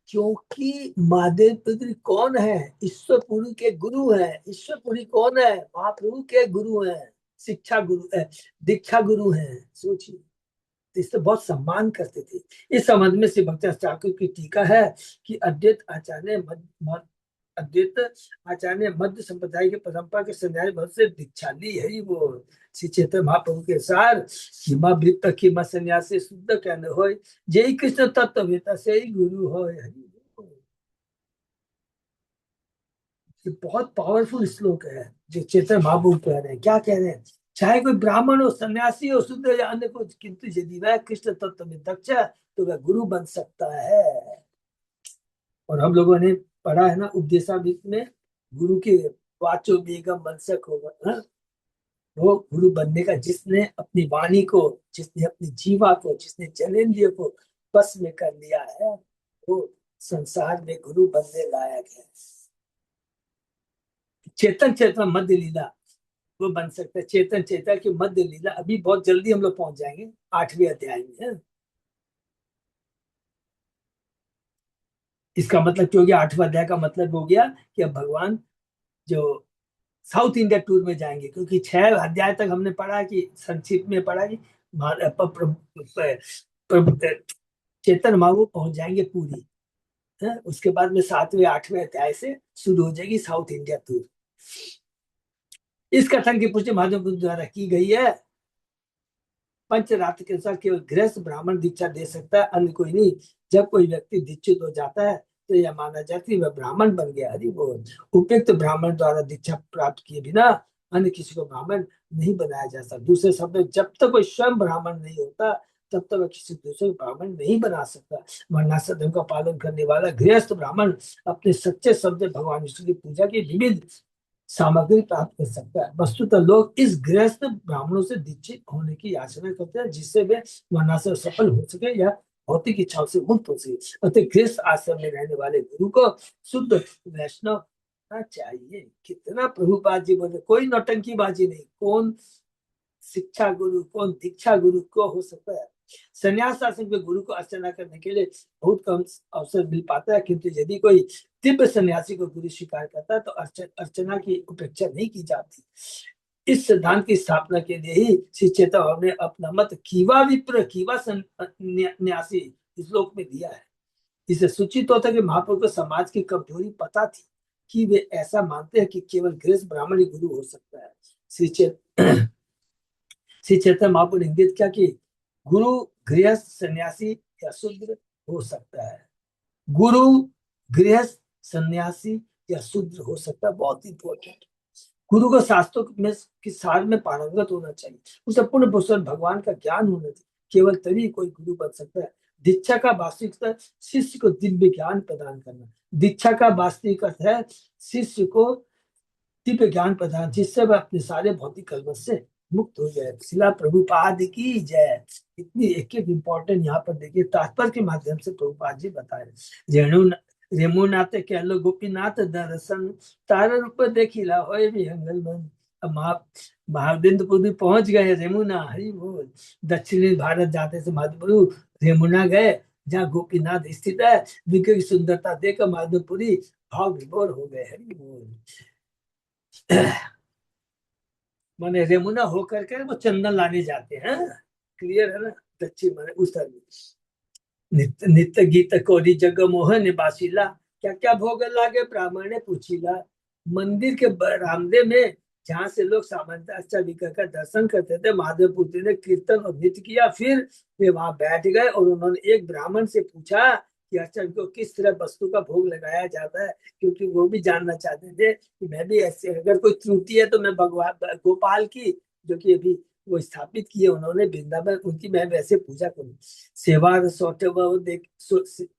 क्योंकि महादेव कौन है? ईश्वरपुरी के गुरु है। ईश्वरपुरी कौन है? महाप्रभु के गुरु हैं, शिक्षा गुरु है, दीक्षा गुरु हैं। सोचिए, तो इससे बहुत सम्मान करते थे। इस संबंध में श्री भक्ति ठाकुर की टीका है कि अद्वैत आचार्य ने मध्य संप्रदाय की परंपरा के संन्यासी बहुत से दीक्षा ली है। वो श्री चैतन्य महाप्रभु के सार हिमा वृत्त हिमा सन्यासी शुद्ध कहने हो, जय कृष्ण तत्व से ही गुरु हो। ये बहुत पावरफुल श्लोक है जो चेतन महाप्रभु कह रहे हैं। क्या कह रहे हैं? चाहे कोई ब्राह्मण हो, सन्यासी हो, शुद्ध या अन्य कुछ, किंतु यदि वह कृष्ण तत्व में दक्ष है तो वह गुरु बन सकता है। और हम लोगों ने पढ़ा है ना उपदेशामृत में, गुरु के वाचो बेगम वंशक होगा। हाँ? वो गुरु बनने का जिसने अपनी वाणी को, जिसने अपनी जीवा को, जिसने जनेन्द्रिय को बस में कर लिया है, वो संसार में गुरु बनने लायक है। चेतन चेतन मध्य लीला वो बन सकता है। चेतन चेतन की मध्य लीला अभी बहुत जल्दी हम लोग पहुंच जाएंगे 8वें अध्याय में है। इसका मतलब क्या हो गया? 8वां अध्याय का मतलब हो गया कि अब भगवान जो साउथ इंडिया टूर में जाएंगे, क्योंकि 6 अध्याय तक हमने पढ़ा कि संक्षिप्त में पढ़ा कि चेतन महाप्रभु पहुंच जाएंगे पूरी है। उसके बाद में 7वें 8वें अध्याय से शुरू हो जाएगी साउथ इंडिया टूर। इस कथन की पुष्टि महादेव द्वारा की गई है। पंचरात्र के अनुसार केवल गृहस्थ ब्राह्मण दीक्षा दे सकता है, अन्य कोई नहीं। जब कोई व्यक्ति दीक्षित हो जाता है तो यह माना जाता है वह ब्राह्मण बन गया। हरि बोल। उपयुक्त ब्राह्मण द्वारा दीक्षा प्राप्त किए बिना अन्य किसी को ब्राह्मण नहीं बनाया जा सकता। दूसरे शब्द, जब तक कोई स्वयं ब्राह्मण नहीं होता तब तक वह किसी दूसरे को ब्राह्मण नहीं बना सकता। वर्णाश्रम धर्म का पालन करने वाला गृहस्थ ब्राह्मण अपने सच्चे शब्द भगवान विष्णु की पूजा की विविध सामग्री प्राप्त कर सकता है। वस्तुतः लोग इस गृहस्थ ब्राह्मणों से दीक्षित होने की याचना करते हैं जिससे वे वर्णाश्रम सफल हो सके या भौतिक इच्छाओं से मुक्त हो सके। अतः गृहस्थ आश्रम में रहने वाले गुरु को शुद्ध वैष्णव होना चाहिए। कितना प्रभुपाद जी बोले, कोई नौटंकीबाजी नहीं। कौन शिक्षा गुरु, कौन दीक्षा गुरु को हो सकता है? संन्यास आश्रम के गुरु को अर्चना करने के लिए बहुत कम अवसर मिल पाता है, किंतु यदि कोई दिव्य सन्यासी को गुरु स्वीकार करता है तो अर्चना की उपेक्षा नहीं की जाती। इस सिद्धांत की स्थापना के लिए ही श्री चेतन ने अपना मत कीवा विप्र कीवा सन्यासी इस लोक में दिया है। इसे सूचित होता है कि महाप्रभु को समाज की कमजोरी पता थी कि वे ऐसा मानते हैं कि केवल गृहस्थ ब्राह्मण ही गुरु हो सकता है। श्री चैतन्य महाप्रभु ने इंगित किया कि गुरु गृहस्थ सन्यासी या शूद्र हो सकता है। गुरु गृहस्थ सन्यासी या शूद्र हो सकता है। बहुत इंपॉर्टेंट। गुरु को शास्त्रों में की सार में पारंगत होना चाहिए, उसे पूर्ण भूषण भगवान का ज्ञान होना चाहिए। केवल तभी कोई गुरु बन सकता है। दीक्षा का वास्तविक शिष्य को दिव्य ज्ञान प्रदान करना। दीक्षा का वास्तविक अर्थ है शिष्य को दिव्य ज्ञान प्रदान, जिससे वह अपने सारे भौतिक कलमश से मुक्त हो जाए। शिला प्रभुपाद की जय। इतनी एक एक इंपॉर्टेंट यहाँ पर देखिए तात्पर्य के माध्यम से प्रभुपाद जी बताए। रेमुनाथ कह लो गोपीनाथ दर्शन तारा रूप देखिला होए विहंगल मन। अब महाविंदपुरी पहुंच गए रेमुना। हरि बोल। दक्षिणी भारत जाते से महादेवपुरी रेमुना गए जहाँ गोपीनाथ स्थित है। विग्रह की सुंदरता देखकर महादेवपुरी भाव विभोर हो गए। हरि बोल। माने रेमुना होकर के वो चंदन लाने जाते हैं। क्लियर है ना? दक्षिण माने उत्तर में। नित्य नित्य गीत कोरी जग मोह निवासीला, क्या क्या भोग लागे ब्राह्मण ने पूछीला। मंदिर के बरामदे में जहाँ से लोग सामान्यतः अच्छा विग्रह का दर्शन करते थे, महादेव पुत्री ने कीर्तन और नृत्य किया। फिर वे वहां बैठ गए और उन्होंने एक ब्राह्मण से पूछा कि अच्छा को किस तरह वस्तु का भोग लगाया जाता है, क्योंकि वो भी जानना चाहते थे कि मैं भी ऐसे, अगर कोई त्रुटि है तो मैं भगवान गोपाल की, जो कि अभी वो स्थापित किए उन्होंने वृंदावन, उनकी मैं वैसे पूजा करूं। सेवार सौष्ठव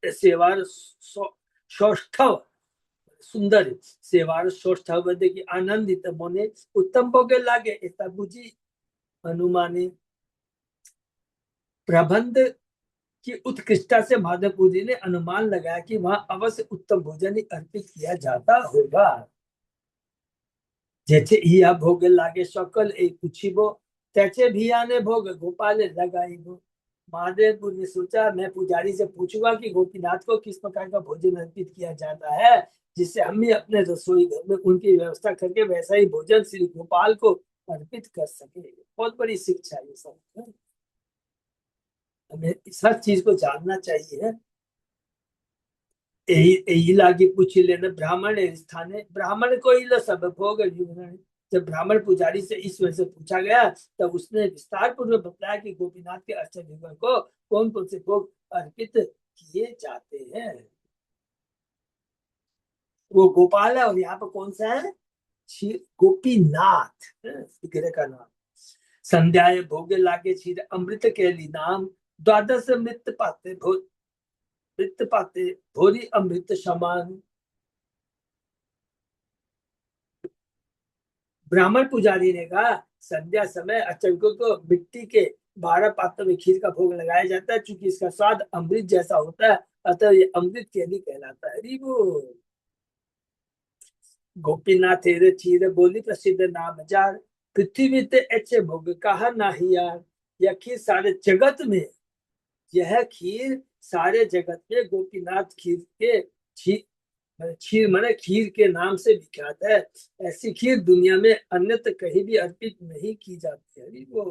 सेवार सौष्ठव सुंदर सेवार सौष्ठव देखी आनंदित मोने उत्तम भोगे लागे ऐसा बुझी अनुमाने। प्रबंध की उत्कृष्टता से माधवपुर जी ने अनुमान लगाया कि वहां अवश्य उत्तम भोजन ही अर्पित किया जाता होगा। जैसे ही आप भोग लागे सकल एक पूछिबो, तैसे भी आने भोग गोपाल लगाइबो। महादेवपुर ने सोचा मैं पुजारी से पूछूंगा कि गोपीनाथ को किस प्रकार का भोजन अर्पित किया जाता है, जिससे हम भी अपने रसोई घर में उनकी व्यवस्था करके वैसा ही भोजन श्री गोपाल को अर्पित कर सके। बहुत बड़ी शिक्षा है ये सब। हमें इस हर चीज को जानना चाहिए। यही यही लागे पूछी लेना ब्राह्मण स्थाने ब्राह्मण को ही लो सब भोग जीवन। जब ब्राह्मण पुजारी से इस वजह से पूछा गया तब उसने विस्तार पूर्वक बताया कि गोपीनाथ के अर्चन को कौन कौन से भोग अर्पित किए जाते हैं। वो गोपाल है और यहाँ पर कौन सा है, गोपीनाथ विग्रह का नाम। संध्याय भोग लागे क्षीर अमृत के लिए नाम, द्वादश मृत पाते मृत पाते भोरी अमृत समान। ब्राह्मण पुजारी ने कहा संध्या समय अर्चकों को मिट्टी के 12 पात्रों में खीर का भोग लगाया जाता है, क्योंकि इसका स्वाद अमृत जैसा होता है, अतः ये अमृत केली कहलाता है। गोपीनाथ हेरे चीर बोली प्रसिद्ध नाम हजार, पृथ्वी ते अच्छे भोग कहा नाही यार। यह खीर सारे जगत में, यह खीर सारे जगत में गोपीनाथ खीर के खीर माने खीर के नाम से विख्यात है। ऐसी खीर दुनिया में अन्यत्र कहीं भी अर्पित नहीं की जाती है। वो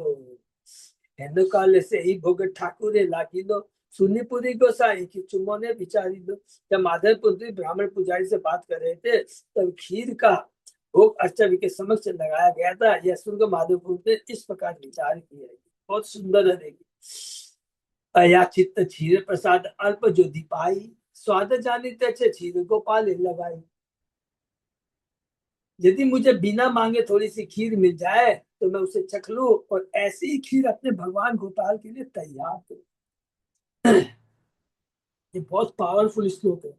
हेनो काले से ही भोग ठाकुर लागी लो, सुनीपुरी गोसाई की चुमो ने विचारी लो। जब माधवपुरी ब्राह्मण पुजारी से बात कर रहे थे तब खीर का भोग अर्चक के समक्ष लगाया गया था। यह सुनकर माधवपुर ने इस प्रकार विचार किया, बहुत सुंदर है। अयाचित क्षीर प्रसाद अल्प जो दीपाई, स्वाद जानी तैसे क्षीर गोपाल लगाई। यदि मुझे बिना मांगे थोड़ी सी खीर मिल जाए तो मैं उसे चख लूं और ऐसी ही खीर अपने भगवान गोपाल के लिए तैयार करूं। ये बहुत पावरफुल श्लोक है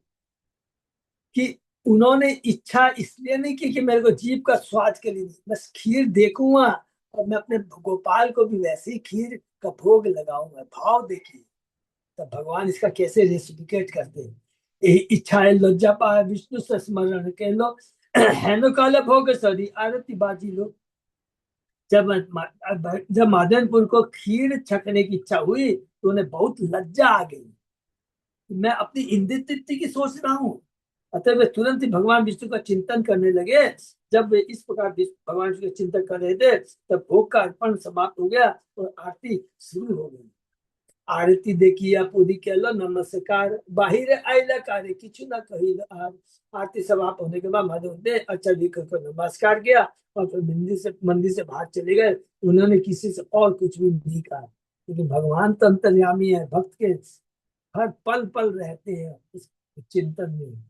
कि उन्होंने इच्छा इसलिए नहीं की कि मेरे को जीभ का स्वाद के लिए, बस खीर देखूंगा और मैं अपने गोपाल को भी वैसी खीर का भोग लगाऊंगा। भाव देखिए तब भगवान इसका कैसे रेसिपिकेट करते हैं। यही इच्छा है लज्जा पाए विष्णु से स्मरण के लो, हेनो काले भोग सरी आरती बाजी लो। जब मादनपुर को खीर छकने की इच्छा हुई तो उन्हें बहुत लज्जा आ गई, मैं अपनी इंद्र तृप्ति की सोच रहा हूँ। अतः वे तुरंत ही भगवान विष्णु का चिंतन करने लगे। जब वे इस प्रकार भगवान विष्णु का चिंतन कर रहे थे तब भोग का अर्पण समाप्त हो गया और आरती शुरू हो गई। आरती देखिया पूरी केलो नमस्कार, बाहिर आइला कार्य किचु ना कही। आरती समाप्त होने के बाद माधव ने आचार्य को नमस्कार किया और फिर मंदिर से बाहर चले गए। उन्होंने किसी से और कुछ भी नहीं कहा, क्योंकि भगवान तो अंतर्यामी है, भक्त के हर पल पल रहते हैं इस चिंतन में।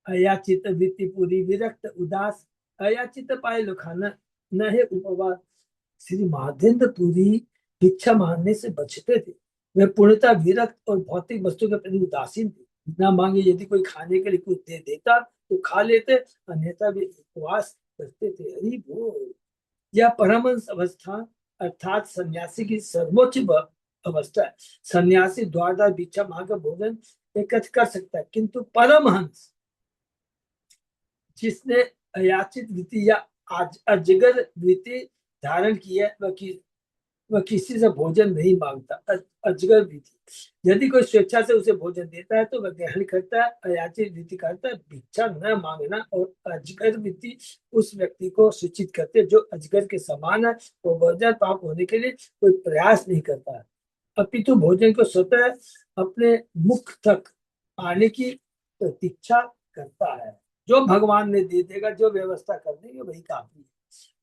अयाचित वृत्ति पूरी विरक्त उदास, अयाचित पाए लो खाना न है उपवास। श्री माधेंद्र पुरी भिक्षा मांगने से बचते थे। वे पूर्णतः विरक्त और भौतिक वस्तु के प्रति उदासीन थे। बिना मांगे यदि कोई खाने के लिए कुछ दे देता तो खा लेते, अन्यथा वे उपवास करते थे। हरि बोल। यह परमहंस अवस्था अर्थात सन्यासी की सर्वोच्च अवस्था है। सन्यासी द्वार द्वार भिक्षा मांगकर भोजन एकत्र कर सकता है, किंतु परमहंस जिसने अयाचित वृत्ति या अजगर वृत्ति धारण की है वह किसी से भोजन नहीं मांगता। अजगर वृत्ति यदि कोई स्वेच्छा से उसे भोजन देता है तो वह ग्रहण करता है। अयाचित वृत्ति करता है भिक्षा न मांगना, और अजगर वृत्ति उस व्यक्ति को सूचित करते जो अजगर के समान है। वो भोजन पाप होने के लिए कोई प्रयास नहीं करता है, अपितु भोजन को स्वतः अपने मुख तक आने की प्रतीक्षा करता है। जो भगवान ने दे देगा, जो व्यवस्था कर देंगे वही काफी है।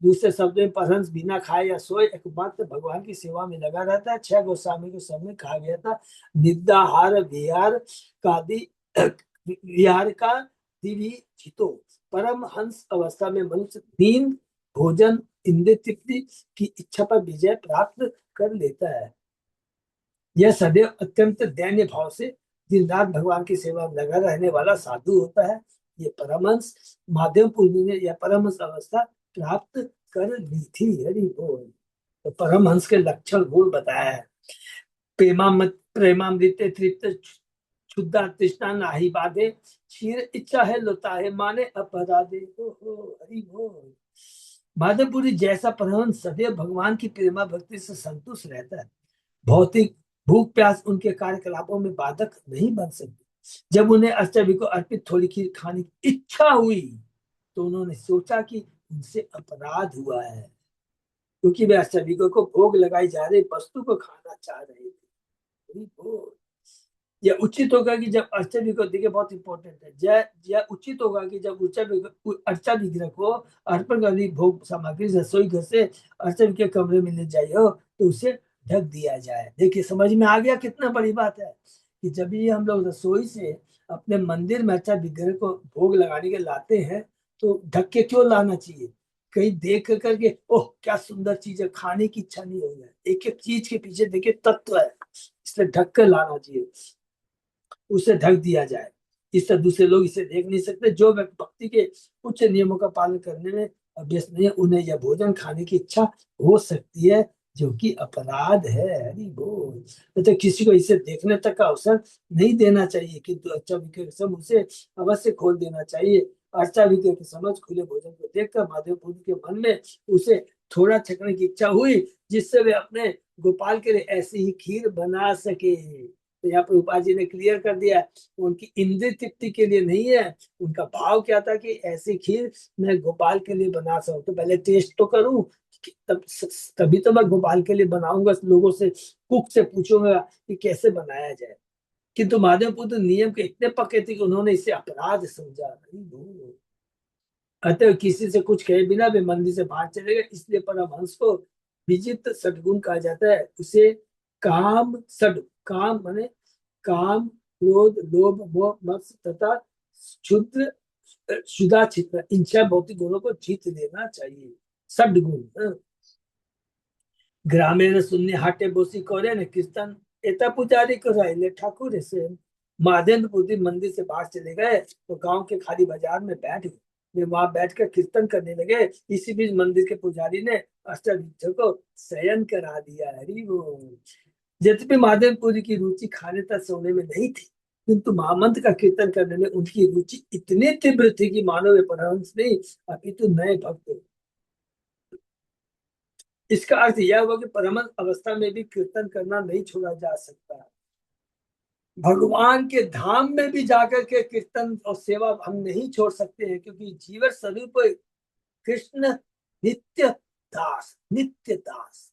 दूसरे शब्द में परहंस बिना खाए या सोए एकमात्र भगवान की सेवा में लगा रहता है। 6 गोस्वामी के समय कहा गया था निद्राहार विहार का दिवी चितो। परम हंस अवस्था में मनुष्य नींद भोजन इंद्रिय तृप्ति की इच्छा पर विजय प्राप्त कर लेता है। यह सदैव अत्यंत दैन्य भाव से दिन रात भगवान की सेवा में लगा रहने वाला साधु होता है। ये परमहंस माधवपुर ने यह परमहंस अवस्था प्राप्त कर ली थी। हरि बोल। तो परमहंस के लक्षण गुण बताया है। प्रेमामृत तृप्त क्षुद्धा तृष्णा नाही बाधे, क्षीर इच्छा है लोता है माने अपराधे। हरि बोल। माधवपुरी जैसा परमहंस सदैव भगवान की प्रेमा भक्ति से संतुष्ट रहता है। भौतिक भूख प्यास उनके कार्यकलापों में बाधक नहीं बन सकती। जब उन्हें अष्टमी को अर्पित थोड़ी खीर खाने की इच्छा हुई तो उन्होंने सोचा कि उनसे अपराध हुआ है, क्योंकि वे अष्टमी को भोग लगाई जा रही वस्तु को खाना चाह रहे थे। यह उचित होगा कि जब अर्चा विग्रह, देखिए बहुत इंपॉर्टेंट है, यह उचित होगा कि जब अर्चा विग्रह को अर्पण करने भोग सामग्री रसोई घर से अर्चा के कमरे में ले जाइए हो तो उसे ढक दिया जाए। देखिए समझ में आ गया कितना बड़ी बात है कि जब ये हम लोग रसोई से अपने मंदिर में अर्चा विग्रह को भोग लगाने के लाते हैं तो ढक के क्यों लाना चाहिए? कहीं देख करके ओह क्या सुंदर चीज है, खाने की इच्छा नहीं हो जाए। एक एक चीज के पीछे देखिए तत्व है, इसलिए ढक कर लाना चाहिए, उसे ढक दिया जाए। इससे दूसरे लोग इसे देख नहीं सकते। जो व्यक्ति भक्ति के उच्च नियमों का पालन करने में अभ्यस्त नहीं है उन्हें यह भोजन खाने की इच्छा हो सकती है, जो कि अपराध है। हरि बोल। तो किसी को इसे देखने तक का अवसर नहीं देना चाहिए, किंतु अच्छा विक्रय उसे अवश्य खोल देना चाहिए। अच्छा विक्रय की समझ खुले भोजन को देखकर माधव पुत्र के मन में उसे थोड़ा छकने की इच्छा हुई, जिससे वे अपने गोपाल के लिए ऐसी ही खीर बना सके। तो यहाँ पर उपाध्याय जी ने क्लियर कर दिया, उनकी इंद्रिय तृप्ति के लिए नहीं है, उनका भाव क्या था कि ऐसी खीर मैं गोपाल के लिए बना सकूं, तो पहले टेस्ट तो करूं, तब तभी तो मैं गोपाल के लिए बनाऊंगा, लोगों से कुक से पूछूंगा कि कैसे बनाया जाए। किंतु महादेव पुत्र नियम के इतने पक्के थे कि उन्होंने इसे अपराध समझा। अतः किसी से कुछ कहे बिना वे मंदिर से बाहर चले गए। इसलिए परमहंस को विजित सद्गुण कहा जाता है। उसे काम सड, काम माने काम, क्रोध, लोभ, मोह, मत्स्य तथा क्षुद्र क्षुधा चित्र, इन छह भौतिक गुणों को जीत लेना चाहिए। सद्गुण ग्रामीण शून्य हाटे बोसी करे न कीर्तन एता पुजारी को राहिले ठाकुर से। महादेव पुत्री मंदिर से बाहर चले गए तो गांव के खाली बाजार में बैठ गए। वे वहां बैठकर कीर्तन करने लगे। इसी बीच मंदिर के पुजारी ने अष्टाविद्या को शयन करा दिया। हरि बोल। यद्यपि महादेवपुरी की रुचि खाने तक सोने में नहीं थी, किंतु महामंत्र का कीर्तन करने में उनकी रुचि इतनी तीव्र थी कि मानो वे परमहंस नहीं अपितु नए भक्त। इसका अर्थ यह हुआ कि परमहंस अवस्था में भी कीर्तन करना नहीं छोड़ा जा सकता। भगवान के धाम में भी जाकर के कीर्तन और सेवा हम नहीं छोड़ सकते हैं, क्योंकि जीवन स्वरूप कृष्ण नित्य दास, नित्य दास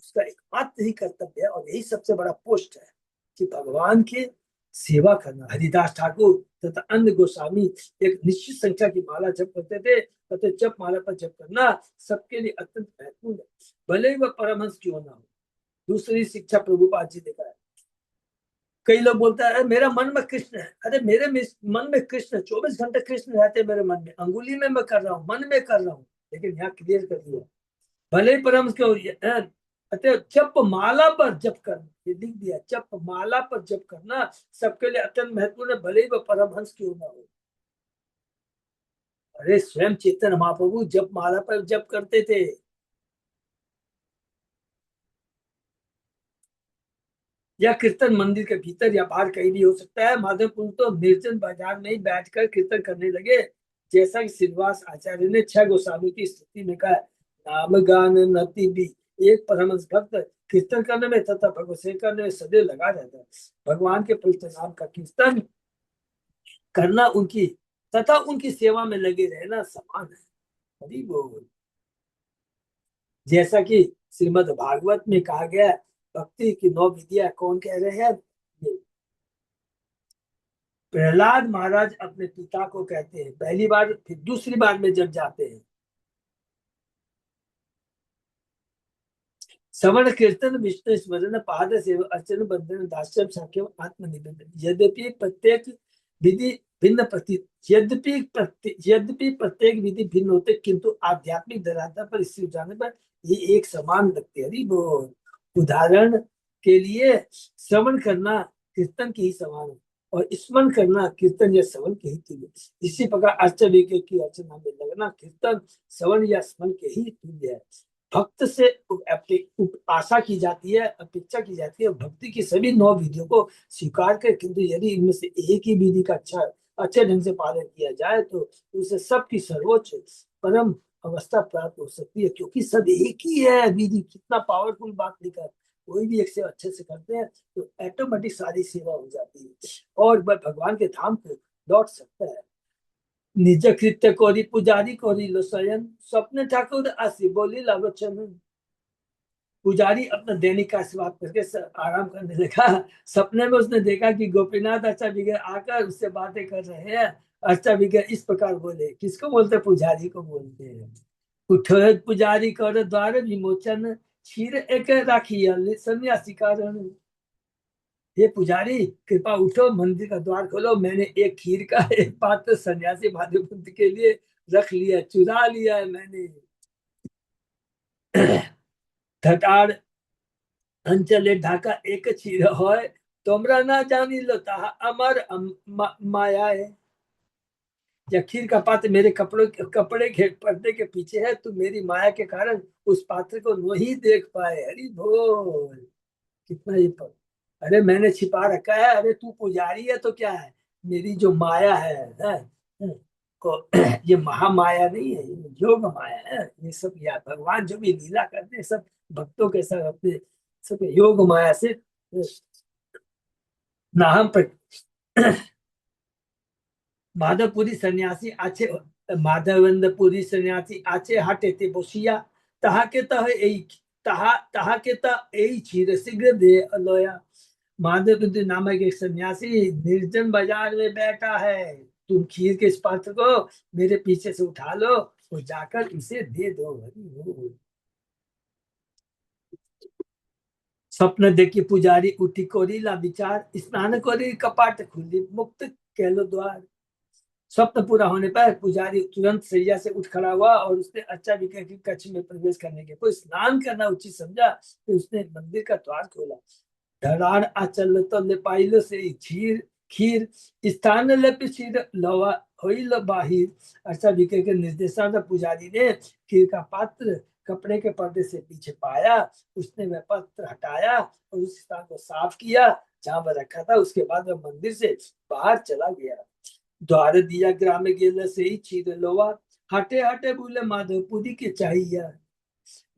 उसका एकमात्र ही कर्तव्य है और यही सबसे बड़ा पोस्ट है कि भगवान के सेवा करना। हरिदास ठाकुर तथा अन्य गोस्वामी एक निश्चित संख्या की माला जप करते थे, तथा जप माला पर जप करना सबके लिए अत्यंत महत्वपूर्ण है, भले ही वह परमहंस क्यों ना हो। दूसरी शिक्षा प्रभुपाद जी ने कहा। कई लोग बोलते हैं मेरा मन में कृष्ण है। अरे मेरे मन में कृष्ण 24 घंटे कृष्ण रहते मेरे मन में, अंगुली में मैं कर रहा हूँ, मन में कर रहा हूँ, लेकिन यहाँ क्लियर कर दिया भले ही परम क्यों। अतः जप माला पर जप करना, ये लिख दिया, जप माला पर जप करना सबके लिए अत्यंत महत्वपूर्ण है, भले ही वह परमहंस क्यों ना हो। अरे स्वयं चेतन महाप्रभु जप माला पर जप करते थे। या कीर्तन मंदिर के भीतर या बाहर कहीं भी हो सकता है। माधवपुर तो निर्जन बाजार में ही बैठकर कीर्तन करने लगे, जैसा कि श्रीनिवास आचार्य ने छह गोस्वामी की स्थिति में कहा। नाम गान नति भी एक परमहंस भक्त कीर्तन करने में तथा भगवत सेवा करने में सदैव लगा रहता है। भगवान के पवित्र नाम का कीर्तन करना उनकी तथा उनकी सेवा में लगे रहना समान है। हरि बोल। जैसा कि श्रीमद् भागवत में कहा गया, भक्ति की 9 विधियां कौन कह रहे हैं? प्रहलाद महाराज अपने पिता को कहते हैं पहली बार, फिर दूसरी बार में जब जाते हैं। श्रवण कीर्तन विष्णु स्मरण पाद सेवा अर्चन बंधन दास्यम साख्यम आत्मनिवेदन। यद्यपि प्रत्येक विधि भिन्न यद्यपि प्रत्येक विधि भिन्न होते, किंतु आध्यात्मिक धरातल पर स्थिर जाने पर ये एक समान लगते। हरि बोल। उदाहरण के लिए श्रवण करना कीर्तन के ही समान है और स्मरण करना कीर्तन या श्रवण के ही तुल्य। इसी प्रकार अर्चन की अर्चना में लगना कीर्तन श्रवण या स्मरण के ही तुल्य है। भक्त से आशा की जाती है, अपेक्षा की जाती है भक्ति की सभी 9 विधियों को स्वीकार कर, किंतु यदि इनमें से एक ही विधि का अच्छे ढंग से पालन किया जाए तो उसे सबकी सर्वोच्च परम अवस्था प्राप्त हो सकती है, क्योंकि सब एक ही है विधि। कितना पावरफुल बात लिखा है, कोई भी एक सेवा अच्छे से करते हैं तो ऑटोमेटिक सारी सेवा हो जाती है और वह भगवान के धाम को लौट सकता है। निज कृत्य कोरी पुजारी कोरी लो शयन, स्वप्न ठाकुर आसी बोली लालोचन। पुजारी अपना दैनिक का सेवा करके आराम करने लगा। सपने में उसने देखा कि गोपीनाथ अच्छा विग्रह आकर उससे बातें कर रहे हैं। अच्छा विग्रह इस प्रकार बोले, किसको बोलते हैं? पुजारी को बोलते हैं। उठो पुजारी कर द्वार विमोचन, क्षीर एक राखी सन्यासी कारण। ये पुजारी कृपा उठो, मंदिर का द्वार खोलो, मैंने एक खीर का एक पात्र सन्यासी माधवपुत्र के लिए रख लिया, चुरा लिया है मैंने। ठटार अंचले ढाका एक क्षीर होय, तोमरा ना जानी लो ताहा अमर माया है। या खीर का पात्र मेरे कपड़े के पर्दे के पीछे है, तू मेरी माया के कारण उस पात्र को नहीं देख पाए। हरि बोल। कितना ये अरे मैंने छिपा रखा है। अरे तू पुजारी है तो क्या है, मेरी जो माया है, को ये महामाया नहीं है, ये योग माया है। ये सब या भगवान जो भी लीला करते हैं सब भक्तों के साथ अपने सब योग माया से नाहम पर। माधवपुरी सन्यासी आछे, माधवेंद्रपुरी सन्यासी आछे हाटे ते बसिया, ताहाके तह एई ताहाके तह एई क्षीर शीघ्र दे अलोया। माधवेंद्र नामक एक सन्यासी निर्जन बाजार में बैठा है, तुम खीर के इस पात्र को मेरे पीछे से उठा लो और जाकर इसे दे दो। स्वप्न देखी पुजारी उठी कोरीला विचार, स्नान कोरी कपाट खुली मुक्त कहलो द्वार। स्वप्न पूरा होने पर पुजारी तुरंत सैया से उठ खड़ा हुआ और उसने अच्छा विग्रह की कक्ष में प्रवेश करने के कोई स्नान करना उचित समझा तो उसने मंदिर का द्वार खोला। धड़ार आचल तो लेपाइलो से खीर खीर स्थान लेपि क्षीर लवा होइल बाहिर। अच्छा विग्रह के निर्देशानुसार पुजारी ने खीर का पात्र कपड़े के पर्दे से पीछे पाया। उसने वह पात्र हटाया और उस स्थान को साफ किया जहां वह रखा था। उसके बाद वह मंदिर से बाहर चला गया। द्वार दिया ग्राम गेल से ही चीर लोवा, हटे हटे बोले माधवपुरी के चाहिए।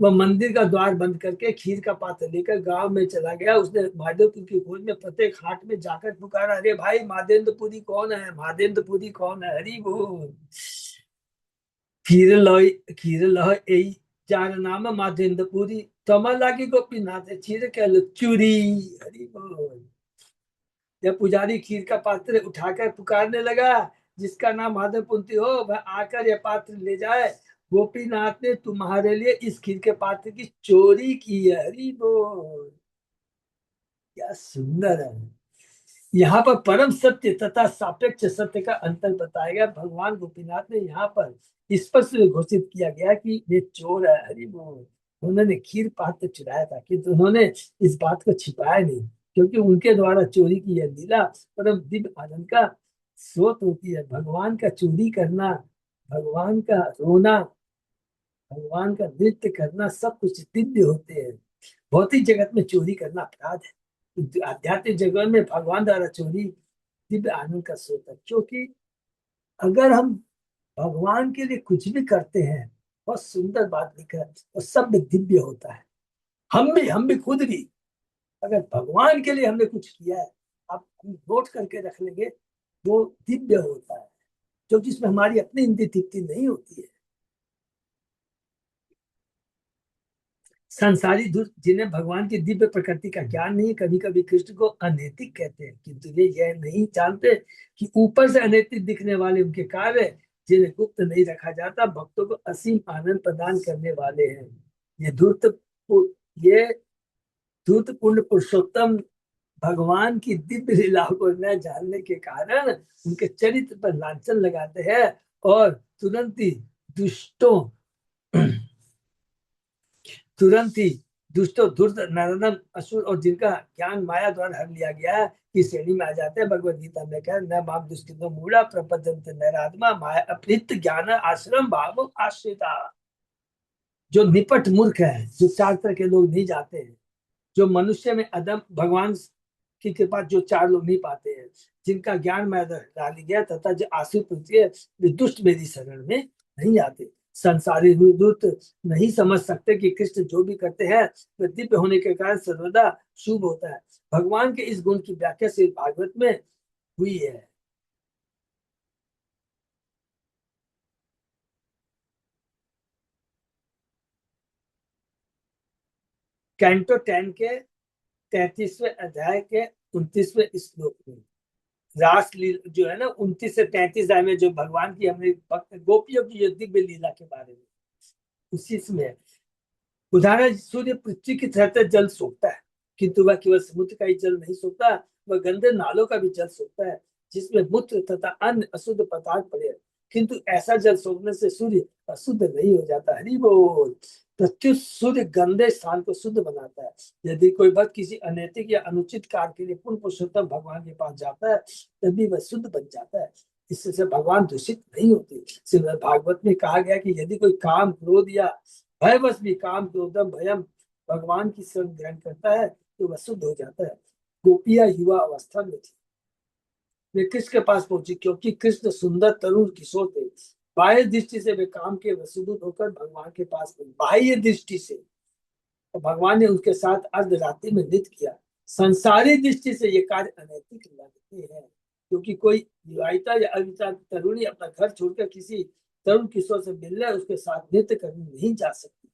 वह मंदिर का द्वार बंद करके खीर का पात्र लेकर गांव में चला गया। उसने महादेवपुर की खोज में प्रत्येक हाट में जाकर पुकारा, अरे भाई महादेवपुरी कौन है, महादेवपुरी कौन है। हरि बोल। खीर लह यही जार नाम महादेवपुरी, तमा लागी गोपीनाथ चीर कह चूरी। हरि बोल। जब पुजारी खीर का पात्र उठाकर पुकारने लगा, जिसका नाम माधवपुंती हो वह आकर यह पात्र ले जाए। गोपीनाथ ने तुम्हारे लिए इस खीर के पात्र की चोरी की है। हरि बोल। क्या सुंदर है। यहाँ पर परम सत्य तथा सापेक्ष सत्य का अंतर बताया गया। भगवान गोपीनाथ ने यहाँ पर स्पष्ट घोषित किया गया कि ये चोर है। हरि बोल। उन्होंने खीर पात्र चुराया था, किंतु उन्होंने इस बात को छिपाया नहीं, क्योंकि उनके द्वारा चोरी की यह लीला परम दिव्य आनंद का स्रोत होती है। भगवान का चोरी करना, भगवान का रोना, भगवान का नृत्य करना सब कुछ दिव्य होते हैं। भौतिक जगत में चोरी करना अपराध है, आध्यात्मिक जगत में भगवान द्वारा चोरी दिव्य आनंद का स्रोत है। क्योंकि अगर हम भगवान के लिए कुछ भी करते हैं, बहुत सुंदर बात लिखा है, वो सब दिव्य होता है। हम भी खुद भी अगर भगवान के लिए हमने कुछ किया है, आप नोट करके रख लेंगे, वो दिव्य होता है, जो जिसमें हमारी अपनी इंद्रिय तृप्ति नहीं होती है। संसारी दुष्ट जिन्हें भगवान की दिव्य प्रकृति का ज्ञान नहीं, कभी कभी कृष्ण को अनैतिक कहते हैं, किंतु वे यह नहीं जानते कि ऊपर से अनैतिक दिखने वाले उनके कार्य, जिन्हें गुप्त नहीं रखा जाता, भक्तों को असीम आनंद प्रदान करने वाले हैं। ये ये धूर्त पूर्ण पुरुषोत्तम भगवान की दिव्य लीलाओं को न जानने के कारण उनके चरित्र पर लांछन लगाते हैं और तुरंत ही दुष्टों धूर्त नरदन असुर और जिनका ज्ञान माया द्वारा हर लिया गया है की श्रेणी में आ जाते हैं। भगवत गीता में कहा, न माम दुष्टिनो मूढ़ा प्रपद्यन्ते नराधमा माया अपृत ज्ञान आश्रम भाव आश्रिता। जो निपट मूर्ख है, जो चार तरह के लोग नहीं जाते हैं, जो मनुष्य में अदम भगवान की कृपा जो चार लोग नहीं पाते हैं, जिनका ज्ञान में डाली गया, तथा जो आसुर वे दुष्ट मेरी शरण में नहीं आते। संसारी दूत नहीं समझ सकते कि कृष्ण जो भी करते हैं वह दिव्य होने के कारण सर्वदा शुभ होता है। भगवान के इस गुण की व्याख्या श्री भागवत में हुई है। कैंटो 10 के 33वें अध्याय के 29वें श्लोक में रास लीला जो है ना, 29 से 33 अध्याय में जो भगवान की हमने गोपियों की जो दिव्य लीला के बारे में, उसी में उदाहरण, सूर्य पृथ्वी की तरह जल सोखता है, किंतु वह केवल समुद्र का ही जल नहीं सोखता, वह गंदे नालों का भी जल सोखता है जिसमें मूत्र तथा अन्य अशुद्ध पदार्थ पड़े। किंतु ऐसा जल सोखने से सूर्य अशुद्ध नहीं हो जाता। हरि बोल। प्रत्युत सूर्य गंदे स्थान को शुद्ध बनाता है। यदि कोई भक्त किसी अनैतिक या अनुचित कार्य के लिए पूर्ण पुरुषोत्तम भगवान के पास जाता है, तभी वह शुद्ध बन जाता है। इससे भगवान दूषित नहीं होते। श्रीमद् भागवत में कहा गया कि यदि कोई काम, क्रोध या भयवश भी काम, क्रोधम, भयम भगवान की शरण ग्रहण करता है तो वह शुद्ध हो जाता है। गोपियां युवा अवस्था में थी, वे कृष्ण के पास पहुंची क्योंकि कृष्ण सुंदर तरुण किशोर थे। बाह्य दृष्टि से वे काम के वशीभूत होकर भगवान के पास गए। बाह्य दृष्टि से तो भगवान ने उनके साथ अर्धरात्रि में नृत्य किया। संसारी दृष्टि से ये कार्य अनैतिक लगते हैं, क्योंकि कोई विवाहिता या अविवाहिता तरुणी अपना घर छोड़कर किसी तरुण किशोर से मिलने उसके साथ नृत्य करने नहीं जा सकती।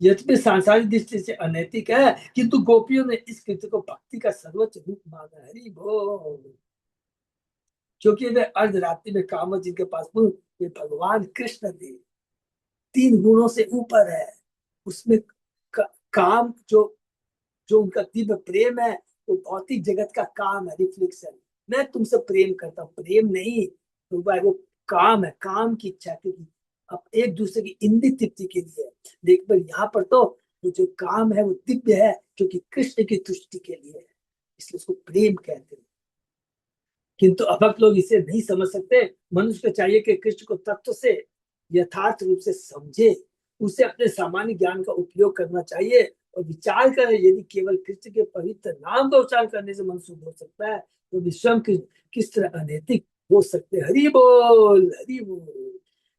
यद्यपि सांसारिक दृष्टि से अनैतिक है, किंतु गोपियों ने इस कृत्य को भक्ति का सर्वोच्च रूप माना। हरि बोल। क्योंकि वे अर्धरात्रि में कामत जिनके पास वे भगवान कृष्ण थे, 3 गुणों से ऊपर है। उसमें काम जो जो उनका दिव्य प्रेम है, वो भौतिक जगत का काम है, रिफ्लेक्शन। मैं तुमसे प्रेम करता हूँ, प्रेम नहीं, तो वो काम है, काम की इच्छा की, अब एक दूसरे की इंद्रिय तृप्ति के लिए। लेकिन यहाँ पर तो वो जो काम है वो दिव्य है, क्योंकि कृष्ण की तुष्टि के लिए है, इसलिए उसको प्रेम कहते हैं। किंतु अभक्त लोग इसे नहीं समझ सकते। मनुष्य को चाहिए कि कृष्ण को तत्व से यथार्थ रूप से समझे, उसे अपने सामान्य ज्ञान का उपयोग करना चाहिए और विचार करें। यदि केवल कृष्ण के पवित्र नाम का उच्चारण करने से मन शुद्ध हो सकता है, तो विश्व किस तरह अनैतिक हो सकते। हरि बोल, हरि बोल।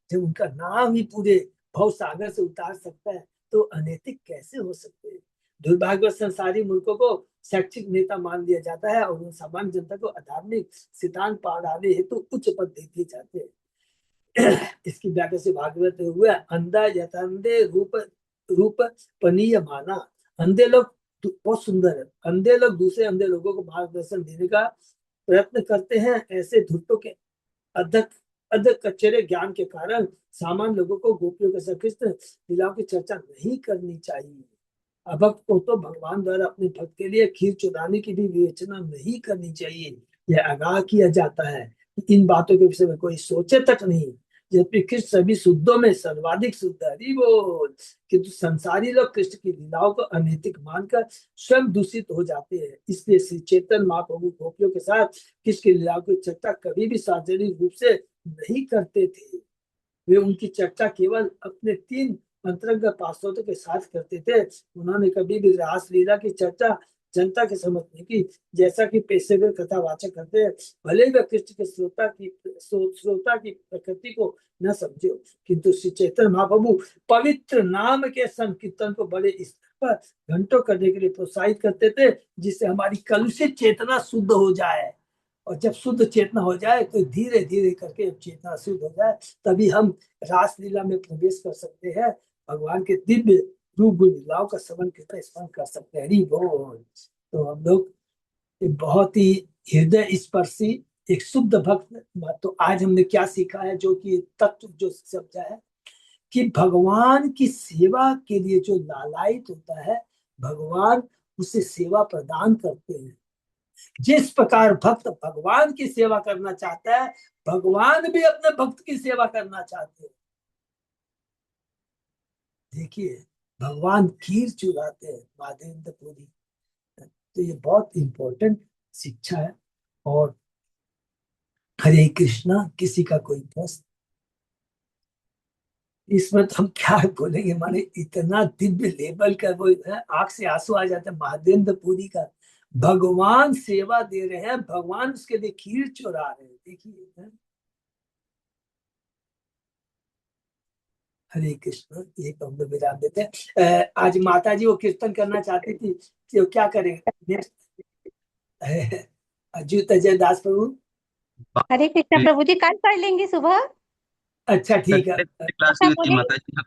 जब उनका नाम ही पूरे भव सागर से उतार सकता है, तो अनैतिक कैसे हो सकते हैं। दुर्भाग्य संसारी मूर्खों को शैक्षिक नेता मान लिया जाता है और सामान्य जनता को आध्यात्मिक सिद्धांत पढ़ाने हेतु उच्च पद दे दिए जाते हैं। इसकी व्याख्या से भागवत हुआ, अंधा यथांधे रूप रूप पनीय माना। अंधे लोग बहुत सुंदर है। अंधे लोग दूसरे अंधे लोगों को मार्गदर्शन देने का प्रयत्न करते हैं। ऐसे धूर्तों के अध्यक्ष कचरे ज्ञान के कारण सामान्य लोगों को गोपियों के सकृष्ट लीलाओं की चर्चा नहीं करनी चाहिए। अभक्त को तो भगवान द्वारा अपने भक्त के लिए खीर चुराने की भी विवेचना नहीं करनी चाहिए। यह आगाह किया जाता है कि इन बातों के विषय में कोई सोचे तक नहीं, जबकि कृष्ण सभी शुद्धों में सर्वाधिक शुद्ध। हरि बोल। किंतु संसारी लोग कृष्ण की लीलाओं को अनैतिक मानकर स्वयं दूषित हो जाते हैं। इसलिए श्री चैतन्य महाप्रभु गोपियों के साथ कृष्ण की लीलाओं की चर्चा कभी भी सार्वजनिक रूप से नहीं करते थे। वे उनकी चर्चा केवल अपने 3 अंतरंग पार्षदों के साथ करते थे। उन्होंने कभी भी रास लीला की चर्चा जनता के समझ नहीं की, जैसा कि पेशेवर कथावाचक करते हैं। भले ही वे कृष्ण के श्रोता की प्रकृति को न समझे, किंतु श्री चैतन्य महाप्रभु पवित्र नाम के संकीर्तन को बड़े स्तर पर घंटों करने के लिए प्रोत्साहित करते थे, जिससे हमारी कलुषित चेतना शुद्ध हो जाए। और जब शुद्ध चेतना हो जाए, तो धीरे धीरे करके चेतना शुद्ध हो जाए, तभी हम रासलीला में प्रवेश कर सकते हैं, भगवान के दिव्य रूप लीलाओं का श्रवण कृपा स्मरण कर सकते हैं। हरि बोल। तो हम लोग एक बहुत ही हृदय स्पर्शी एक शुद्ध भक्त। तो आज हमने क्या सीखा है, जो कि तत्व जो समझा है कि भगवान की सेवा के लिए जो लालायित होता है, भगवान उसे सेवा प्रदान करते हैं। जिस प्रकार भक्त भगवान की सेवा करना चाहता है, भगवान भी अपने भक्त की सेवा करना चाहते हैं। देखिए, भगवान खीर चुराते हैं माधेंद्रपुरी। तो ये बहुत इंपॉर्टेंट शिक्षा है। और हरे कृष्णा, किसी का कोई प्रश्न? इसमें तो हम क्या बोलेंगे, माने इतना दिव्य लेवल का वो है, आंख से आंसू आ जाते हैं। महादेंद्रपुरी का भगवान सेवा दे रहे हैं, भगवान उसके लिए खीर चुरा रहे हैं। देखिए, हरे कृष्ण। एक हम लोग विराम देते हैं। आज माता जी वो कीर्तन करना चाहती थी कि वो क्या करें नेक्स्ट। अच्युत अजय दास प्रभु।
हरे कृष्णा प्रभु जी, कल पढ़ लेंगे सुबह।
अच्छा ठीक है।
सैटरडे क्लास
क्या
नहीं होती
बोले?
माता जी।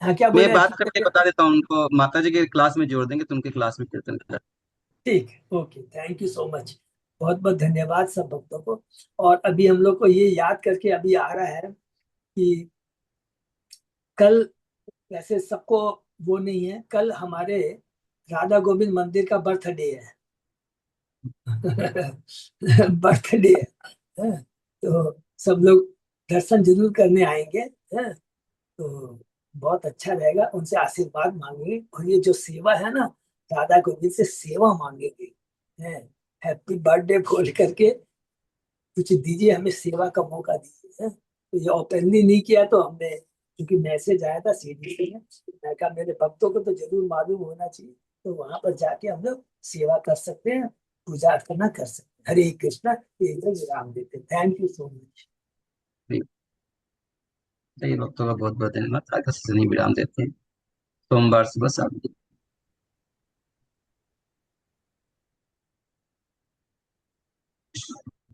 हाँ क्या
मैं
बोले
बात
अच्युत
करके
अजय?
बता देता हूँ उनको, माता जी के क्लास में जोड़ देंगे तो उनके क्लास में कीर्तन कर।
ठीक, okay, thank you so much. बहुत बहुत धन्यवाद सब भक्तों को। और अभी हम लोग को ये याद करके अभी आ रहा है कि कल, वैसे सबको वो नहीं है, कल हमारे राधा गोविंद मंदिर का बर्थडे है। बर्थडे है। तो सब लोग दर्शन जरूर करने आएंगे। है, तो बहुत अच्छा रहेगा, उनसे आशीर्वाद मांगेंगे और ये जो सेवा है ना, राधा गोविंद से सेवा मांगेंगे। है, हैप्पी बर्थडे बोल करके कुछ दीजिए, हमें सेवा का मौका दीजिए। हैं? तो ये ओपनली नहीं किया तो हमने, क्योंकि मैसेज आया था सीडी से, मैं कहा मेरे भक्तों को तो जरूर मालूम होना चाहिए, तो वहां पर जाके हम लोग सेवा कर सकते हैं, पूजा अर्चना कर सकते हैं। हरे कृष्णा। ये इधर विराम देते हैं। Thank you so much.
सही भक्तों का बहुत बहुत धन्यवाद। आगे से नहीं विराम देते हैं। सोमवार सुबह 7 बजे।